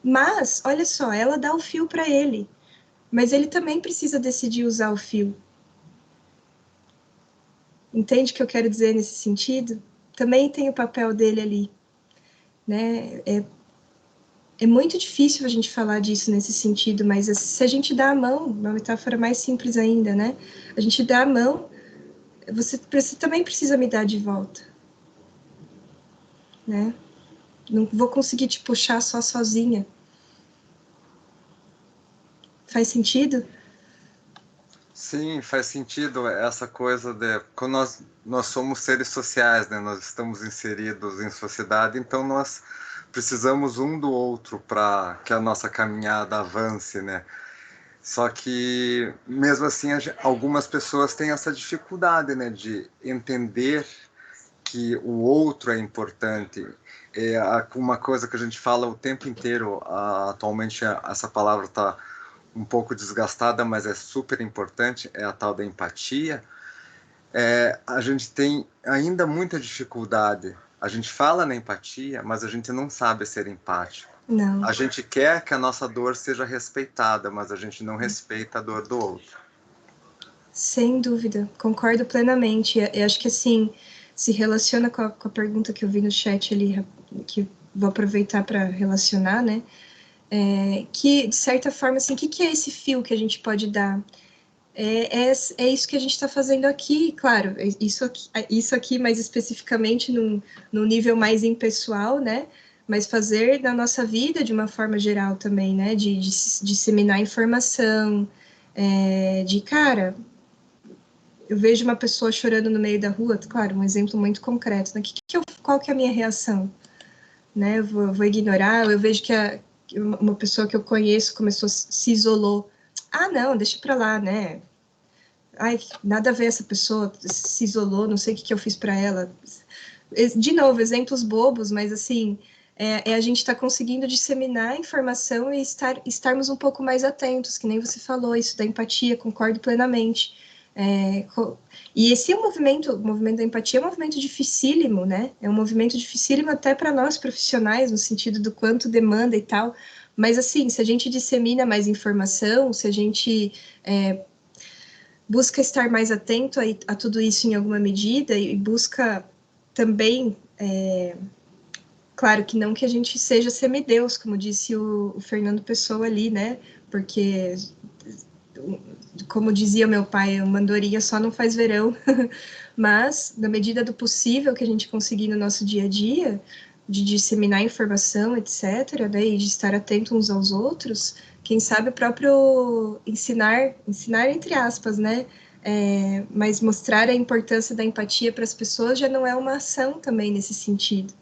Mas, olha só, ela dá o fio para ele, mas ele também precisa decidir usar o fio. Entende o que eu quero dizer nesse sentido? Também tem o papel dele ali, né? É muito difícil a gente falar disso nesse sentido, mas se a gente dá a mão, uma metáfora mais simples ainda, né? A gente dá a mão, você também precisa me dar de volta, né? Não vou conseguir te puxar só sozinha. Faz sentido? Sim, faz sentido essa coisa de... Quando nós somos seres sociais, né? Nós estamos inseridos em sociedade, então nós precisamos um do outro para que a nossa caminhada avance, né? Só que, mesmo assim, algumas pessoas têm essa dificuldade, né, de entender que o outro é importante. Uma coisa que a gente fala o tempo inteiro, atualmente essa palavra está um pouco desgastada, mas é super importante, é a tal da empatia. A gente tem ainda muita dificuldade. A gente fala na empatia, mas a gente não sabe ser empático. Não. A gente quer que a nossa dor seja respeitada, mas a gente não respeita a dor do outro. Sem dúvida, concordo plenamente. Eu acho que, assim, se relaciona com a pergunta que eu vi no chat ali, que vou aproveitar para relacionar, né? Que, de certa forma, assim, o que é esse fio que a gente pode dar? É isso que a gente está fazendo aqui, claro, isso aqui mais especificamente no nível mais impessoal, né? Mas fazer na nossa vida de uma forma geral também, né? De disseminar informação, cara, eu vejo uma pessoa chorando no meio da rua, claro, um exemplo muito concreto, né? Qual que é a minha reação? Né? Eu vou ignorar, eu vejo que uma pessoa que eu conheço se isolou. Ah, não, deixa pra lá, né? Ai, nada a ver essa pessoa, se isolou, não sei o que eu fiz para ela. De novo, exemplos bobos, mas assim, a gente está conseguindo disseminar informação e estarmos um pouco mais atentos, que nem você falou, isso da empatia, concordo plenamente. E esse o movimento da empatia é um movimento dificílimo, né? É um movimento dificílimo até para nós profissionais, no sentido do quanto demanda e tal. Mas assim, se a gente dissemina mais informação, se a gente busca estar mais atento a tudo isso em alguma medida e busca também, claro que não que a gente seja semideus, como disse o Fernando Pessoa ali, né? Porque, como dizia meu pai, uma andorinha só não faz verão, mas na medida do possível que a gente conseguir no nosso dia a dia, de disseminar informação, etc., né, e de estar atento uns aos outros, quem sabe o próprio ensinar entre aspas, né, mas mostrar a importância da empatia para as pessoas já não é uma ação também nesse sentido.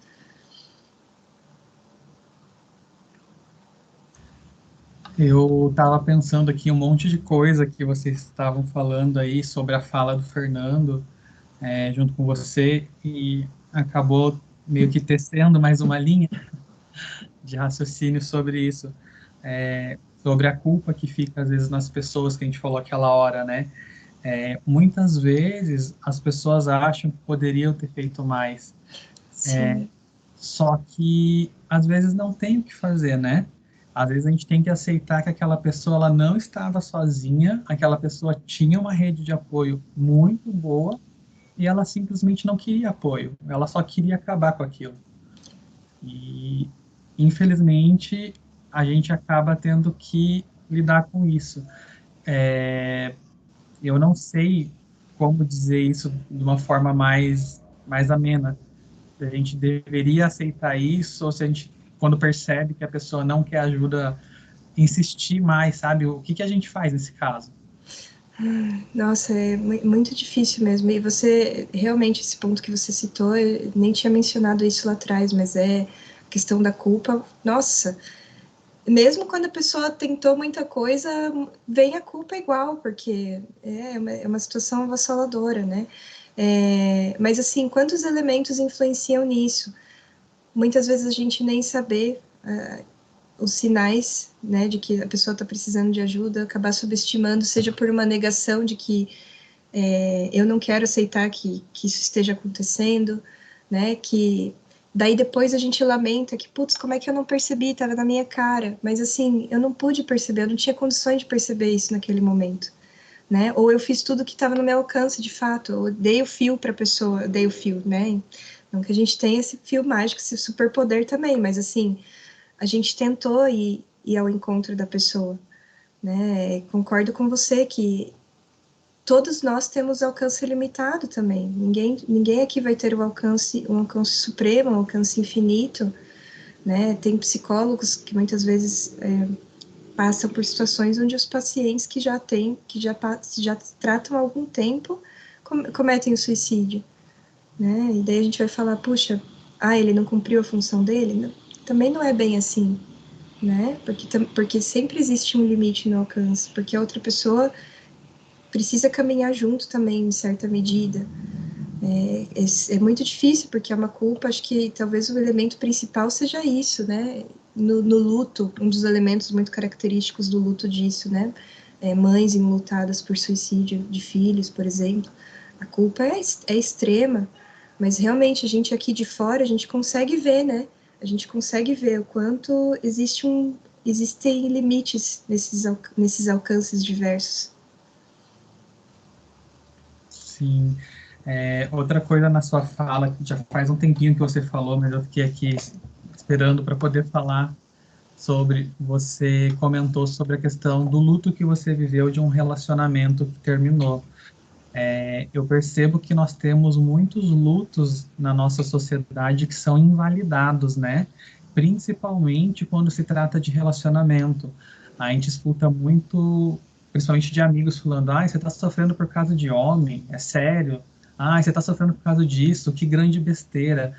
Eu estava pensando aqui um monte de coisa que vocês estavam falando aí sobre a fala do Fernando, junto com você, e acabou meio que tecendo mais uma linha de raciocínio sobre isso, sobre a culpa que fica às vezes nas pessoas que a gente falou aquela hora, né? Muitas vezes as pessoas acham que poderiam ter feito mais, só que às vezes não tem o que fazer, né? Às vezes a gente tem que aceitar que aquela pessoa ela não estava sozinha, aquela pessoa tinha uma rede de apoio muito boa e ela simplesmente não queria apoio, ela só queria acabar com aquilo. E, infelizmente, a gente acaba tendo que lidar com isso. Eu não sei como dizer isso de uma forma mais amena. Se a gente deveria aceitar isso, ou se a gente, quando percebe que a pessoa não quer ajuda, insistir mais, sabe? O que a gente faz nesse caso? Nossa, é muito difícil mesmo. E você, realmente, esse ponto que você citou, eu nem tinha mencionado isso lá atrás, mas é a questão da culpa. Nossa, mesmo quando a pessoa tentou muita coisa, vem a culpa igual, porque é uma situação avassaladora, né? Mas, assim, quantos elementos influenciam nisso? Muitas vezes a gente nem saber os sinais, né, de que a pessoa está precisando de ajuda, acabar subestimando, seja por uma negação de que eu não quero aceitar que isso esteja acontecendo, né, que daí depois a gente lamenta que, putz, como é que eu não percebi, estava na minha cara, mas assim, eu não pude perceber, eu não tinha condições de perceber isso naquele momento, né, ou eu fiz tudo que estava no meu alcance, de fato, eu dei o fio para a pessoa, eu dei o fio, né, não que a gente tenha esse fio mágico, esse superpoder também, mas assim, a gente tentou ir ao encontro da pessoa, né? Concordo com você que todos nós temos alcance limitado também. Ninguém aqui vai ter um alcance supremo, um alcance infinito, né? Tem psicólogos que muitas vezes passam por situações onde os pacientes que já tratam há algum tempo cometem o suicídio, né? E daí a gente vai falar, puxa, ele não cumpriu a função dele? Não, também não é bem assim, né? Porque sempre existe um limite no alcance, porque a outra pessoa precisa caminhar junto também, em certa medida. É muito difícil, porque é uma culpa, acho que talvez o elemento principal seja isso, né? No luto, um dos elementos muito característicos do luto disso, né? Mães enlutadas por suicídio de filhos, por exemplo. A culpa é extrema, mas realmente a gente aqui de fora, a gente consegue ver, né? A gente consegue ver o quanto existem limites nesses alcances diversos. Sim. Outra coisa na sua fala, já faz um tempinho que você falou, mas eu fiquei aqui esperando para poder falar sobre, você comentou sobre a questão do luto que você viveu de um relacionamento que terminou. Eu percebo que nós temos muitos lutos na nossa sociedade que são invalidados, né? Principalmente quando se trata de relacionamento. A gente escuta muito, principalmente de amigos falando, você está sofrendo por causa de homem, é sério? Você está sofrendo por causa disso, que grande besteira.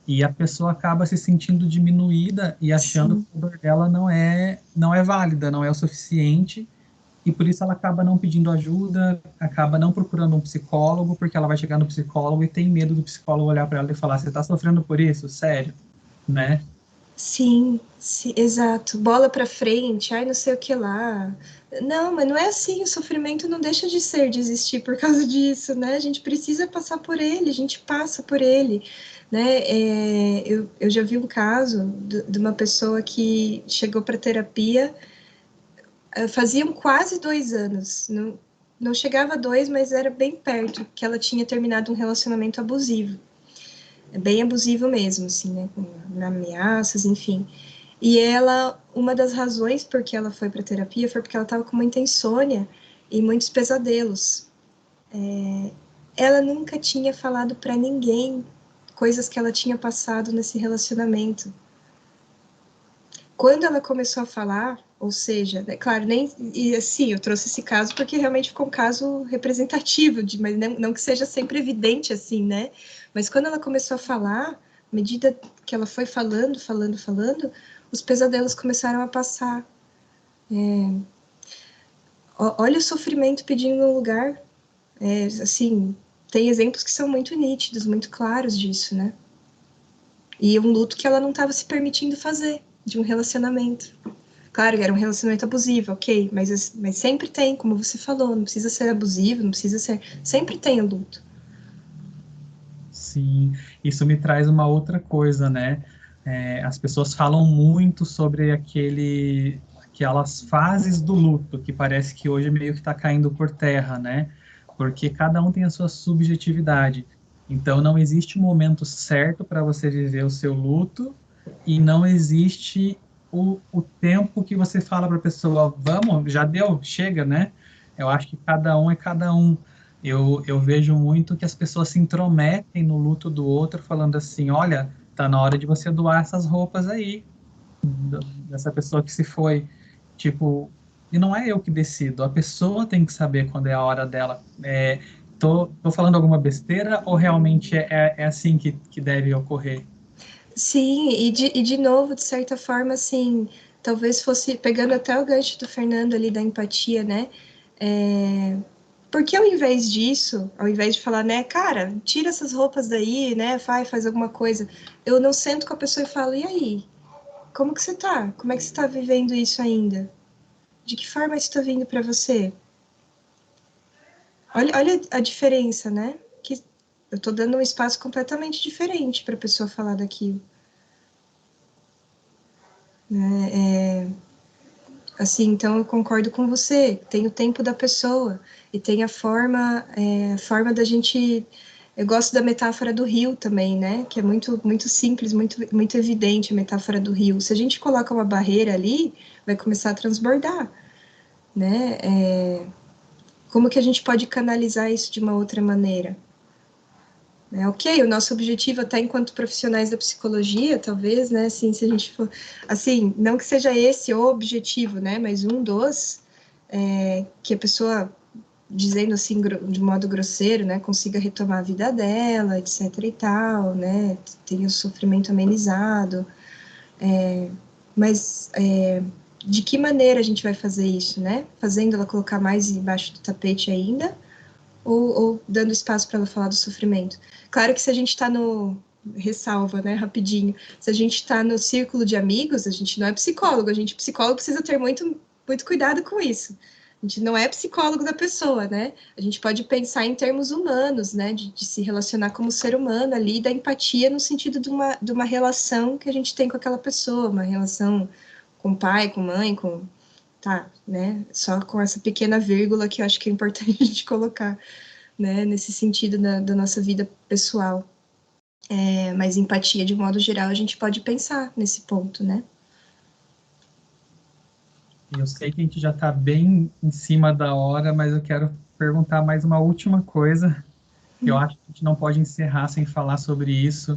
E a pessoa acaba se sentindo diminuída e achando Sim. que a dor dela não é válida, não é o suficiente, e por isso ela acaba não pedindo ajuda, acaba não procurando um psicólogo, porque ela vai chegar no psicólogo e tem medo do psicólogo olhar para ela e falar, você está sofrendo por isso? Sério? Né? Sim, exato. Bola para frente, não sei o que lá. Não, mas não é assim, o sofrimento não deixa de desistir por causa disso, né? A gente precisa passar por ele, a gente passa por ele, né? Eu já vi um caso de uma pessoa que chegou para terapia, faziam quase 2 anos, não chegava a 2, mas era bem perto, que ela tinha terminado um relacionamento abusivo. Bem abusivo mesmo, assim, né? Com ameaças, enfim. E uma das razões por que ela foi para terapia foi porque ela estava com muita insônia e muitos pesadelos. ela nunca tinha falado para ninguém coisas que ela tinha passado nesse relacionamento. Quando ela começou a falar, ou seja, né, claro, e assim, eu trouxe esse caso porque realmente ficou um caso representativo, mas não que seja sempre evidente assim, né? Mas quando ela começou a falar, à medida que ela foi falando, os pesadelos começaram a passar. Olha o sofrimento pedindo um lugar. Assim, tem exemplos que são muito nítidos, muito claros disso, né? E um luto que ela não estava se permitindo fazer de um relacionamento. Claro que era um relacionamento abusivo, ok, mas sempre tem, como você falou, não precisa ser abusivo, não precisa ser. Sempre tem o luto. Sim, isso me traz uma outra coisa, né? As pessoas falam muito sobre aquelas fases do luto, que parece que hoje meio que está caindo por terra, né? Porque cada um tem a sua subjetividade. Então, não existe um momento certo para você viver o seu luto e não existe o tempo que você fala para a pessoa, vamos, já deu, chega, né? Eu acho que cada um é cada um. Eu vejo muito que as pessoas se intrometem no luto do outro, falando assim, olha, tá na hora de você doar essas roupas aí, dessa pessoa que se foi. Tipo, e não é eu que decido, a pessoa tem que saber quando é a hora dela. Tô falando alguma besteira ou realmente é assim que deve ocorrer? Sim, e de novo, de certa forma, assim, talvez fosse, pegando até o gancho do Fernando ali da empatia, né? Porque ao invés disso, ao invés de falar, né, cara, tira essas roupas daí, né, faz alguma coisa, eu não sento com a pessoa e falo, e aí? Como que você tá? Como é que você tá vivendo isso ainda? De que forma isso tá vindo para você? Olha a diferença, né? Que eu tô dando um espaço completamente diferente para a pessoa falar daquilo. Né? Assim, então eu concordo com você. Tem o tempo da pessoa e tem a forma da gente. Eu gosto da metáfora do rio também, né? Que é muito simples, muito evidente a metáfora do rio. Se a gente coloca uma barreira ali, vai começar a transbordar, né? Como que a gente pode canalizar isso de uma outra maneira? Ok, o nosso objetivo até enquanto profissionais da psicologia, talvez, né, assim, se a gente for, assim, não que seja esse o objetivo, né, mas um dos, que a pessoa, dizendo assim, de modo grosseiro, né, consiga retomar a vida dela, etc e tal, né, tenha o sofrimento amenizado, mas de que maneira a gente vai fazer isso, né, fazendo ela colocar mais embaixo do tapete ainda, ou dando espaço para ela falar do sofrimento. Claro que se a gente está no. Ressalva, né, rapidinho. Se a gente está no círculo de amigos, a gente não é psicólogo. Psicólogo precisa ter muito cuidado com isso. A gente não é psicólogo da pessoa, né? A gente pode pensar em termos humanos, né? De se relacionar como ser humano ali, da empatia no sentido de uma relação que a gente tem com aquela pessoa, uma relação com pai, com mãe, com tá, né? Só com essa pequena vírgula que eu acho que é importante a gente colocar, né? Nesse sentido da nossa vida pessoal. Mas empatia, de modo geral, a gente pode pensar nesse ponto, né? Eu sei que a gente já está bem em cima da hora, mas eu quero perguntar mais uma última coisa, que eu acho que a gente não pode encerrar sem falar sobre isso.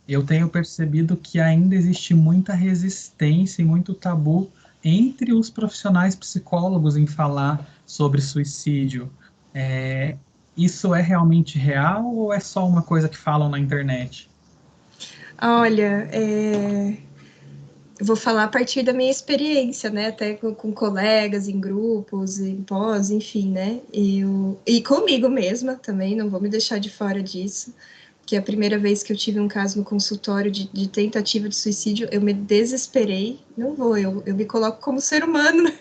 Eu tenho percebido que ainda existe muita resistência e muito tabu entre os profissionais psicólogos em falar sobre suicídio. Isso é realmente real ou é só uma coisa que falam na internet? Olha, eu vou falar a partir da minha experiência, né? Até com colegas, em grupos, em pós, enfim, né? E comigo mesma também, não vou me deixar de fora disso. Que a primeira vez que eu tive um caso no consultório de tentativa de suicídio, eu me desesperei. Não vou, eu me coloco como ser humano, né?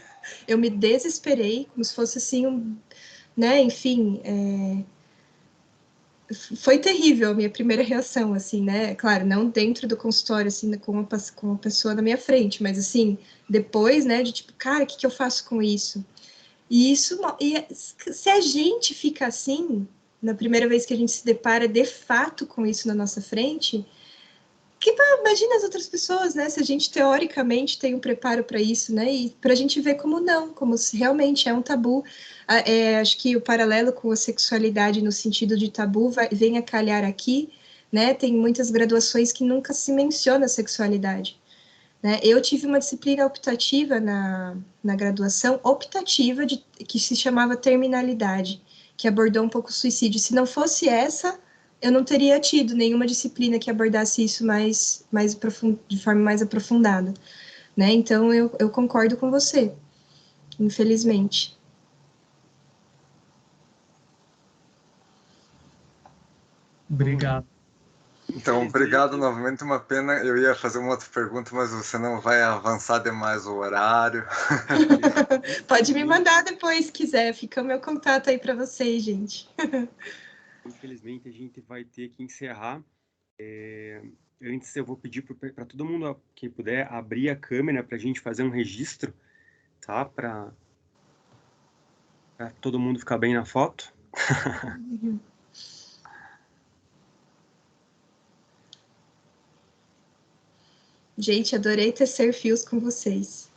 Eu me desesperei, como se fosse assim, né? Enfim, foi terrível a minha primeira reação, assim, né? Claro, não dentro do consultório, assim, com uma pessoa na minha frente, mas assim, depois, né, de tipo, cara, o que eu faço com isso? E se a gente fica assim, na primeira vez que a gente se depara de fato com isso na nossa frente, imagina as outras pessoas, né? Se a gente teoricamente tem um preparo para isso, né? E para a gente ver como não, como se realmente é um tabu. Acho que o paralelo com a sexualidade no sentido de tabu vem a calhar aqui, né? Tem muitas graduações que nunca se menciona a sexualidade, né? Eu tive uma disciplina optativa na graduação, optativa, que se chamava terminalidade, que abordou um pouco o suicídio. Se não fosse essa, eu não teria tido nenhuma disciplina que abordasse isso de forma mais aprofundada, né? Então, eu concordo com você, infelizmente. Obrigado. Então, obrigado novamente. Uma pena, eu ia fazer uma outra pergunta, mas você não vai avançar demais o horário. Pode me mandar depois, se quiser. Fica o meu contato aí para vocês, gente. Infelizmente, a gente vai ter que encerrar. Antes, eu vou pedir para todo mundo que puder abrir a câmera para a gente fazer um registro, tá? Para todo mundo ficar bem na foto. Gente, adorei tecer fios com vocês.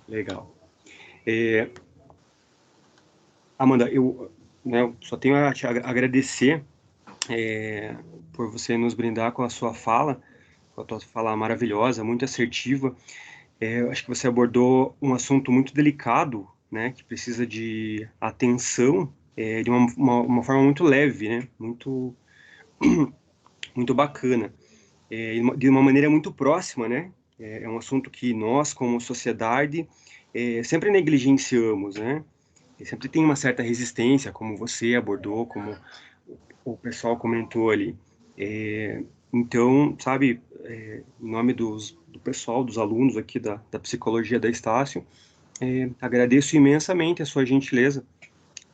Legal. Amanda, eu só tenho a te agradecer por você nos brindar com a sua fala, com a tua fala maravilhosa, muito assertiva. Eu acho que você abordou um assunto muito delicado, né, que precisa de atenção, de uma forma muito leve, né, muito, muito bacana, de uma maneira muito próxima, né. É um assunto que nós, como sociedade, sempre negligenciamos, né. E sempre tem uma certa resistência, como você abordou, como o pessoal comentou ali. Então, sabe, em nome do pessoal, dos alunos aqui da psicologia da Estácio, agradeço imensamente a sua gentileza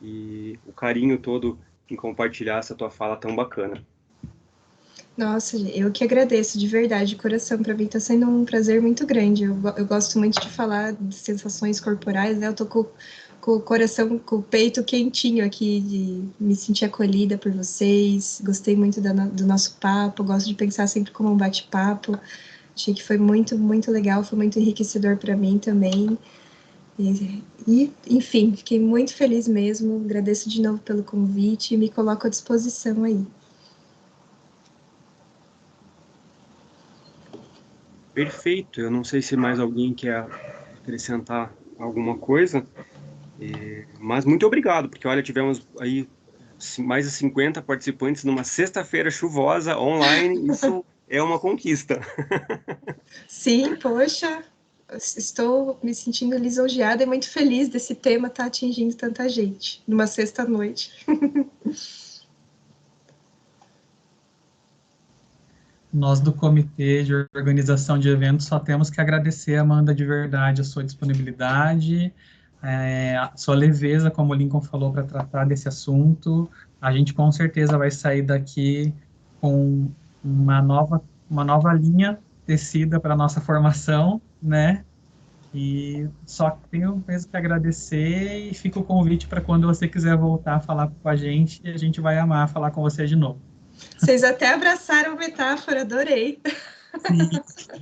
e o carinho todo em compartilhar essa tua fala tão bacana. Nossa, eu que agradeço, de verdade, de coração. Para mim está sendo um prazer muito grande. Eu gosto muito de falar de sensações corporais, né? Eu tô com o coração, com o peito quentinho aqui, de me sentir acolhida por vocês. Gostei muito do nosso papo, gosto de pensar sempre como um bate-papo. Achei que foi muito, muito legal, foi muito enriquecedor para mim também. Enfim, fiquei muito feliz mesmo. Agradeço de novo pelo convite e me coloco à disposição aí. Perfeito. Eu não sei se mais alguém quer acrescentar alguma coisa, mas muito obrigado, porque olha, tivemos aí mais de 50 participantes numa sexta-feira chuvosa online. Isso é uma conquista. Sim, poxa, estou me sentindo lisonjeada e muito feliz desse tema estar atingindo tanta gente numa sexta-noite. Nós do Comitê de Organização de Eventos só temos que agradecer, Amanda, de verdade, a sua disponibilidade, a sua leveza, como o Lincoln falou, para tratar desse assunto. A gente com certeza vai sair daqui com uma nova linha tecida para a nossa formação, né? E só tenho mesmo que agradecer e fica o convite para quando você quiser voltar a falar com a gente vai amar falar com você de novo. Vocês até abraçaram a metáfora, adorei. Sim.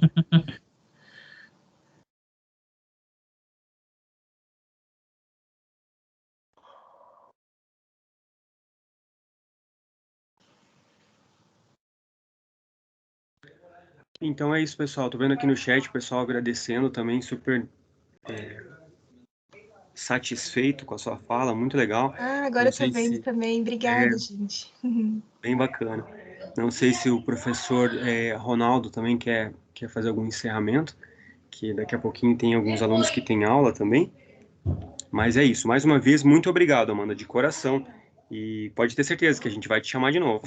Então é isso, pessoal. Tô vendo aqui no chat o pessoal agradecendo também, super satisfeito com a sua fala, muito legal. Agora Não eu tô sei vendo se também. Obrigada, gente. bem bacana. Não sei se o professor Ronaldo também quer fazer algum encerramento, que daqui a pouquinho tem alguns alunos que têm aula também. Mas é isso. Mais uma vez, muito obrigado, Amanda, de coração. E pode ter certeza que a gente vai te chamar de novo.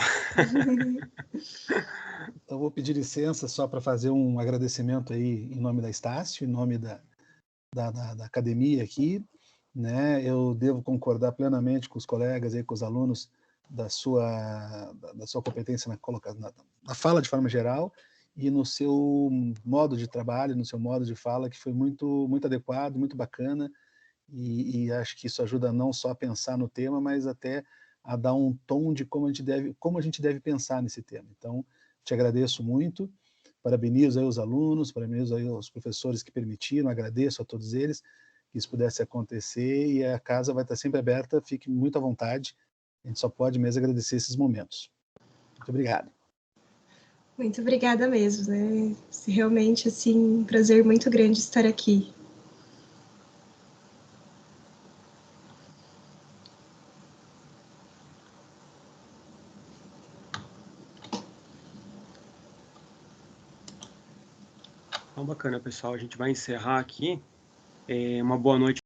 Eu vou pedir licença só para fazer um agradecimento aí em nome da Estácio, em nome da academia aqui, né? Eu devo concordar plenamente com os colegas aí, com os alunos da sua competência na fala de forma geral e no seu modo de trabalho, no seu modo de fala, que foi muito, muito adequado, muito bacana, e acho que isso ajuda não só a pensar no tema, mas até a dar um tom de como a gente deve pensar nesse tema. Então, te agradeço muito, parabenizo aí os alunos, parabenizo aí os professores que permitiram, agradeço a todos eles que isso pudesse acontecer, e a casa vai estar sempre aberta, fique muito à vontade, a gente só pode mesmo agradecer esses momentos. Muito obrigado. Muito obrigada mesmo, né? Realmente, assim, um prazer muito grande estar aqui. Então, bacana, pessoal. A gente vai encerrar aqui. Uma boa noite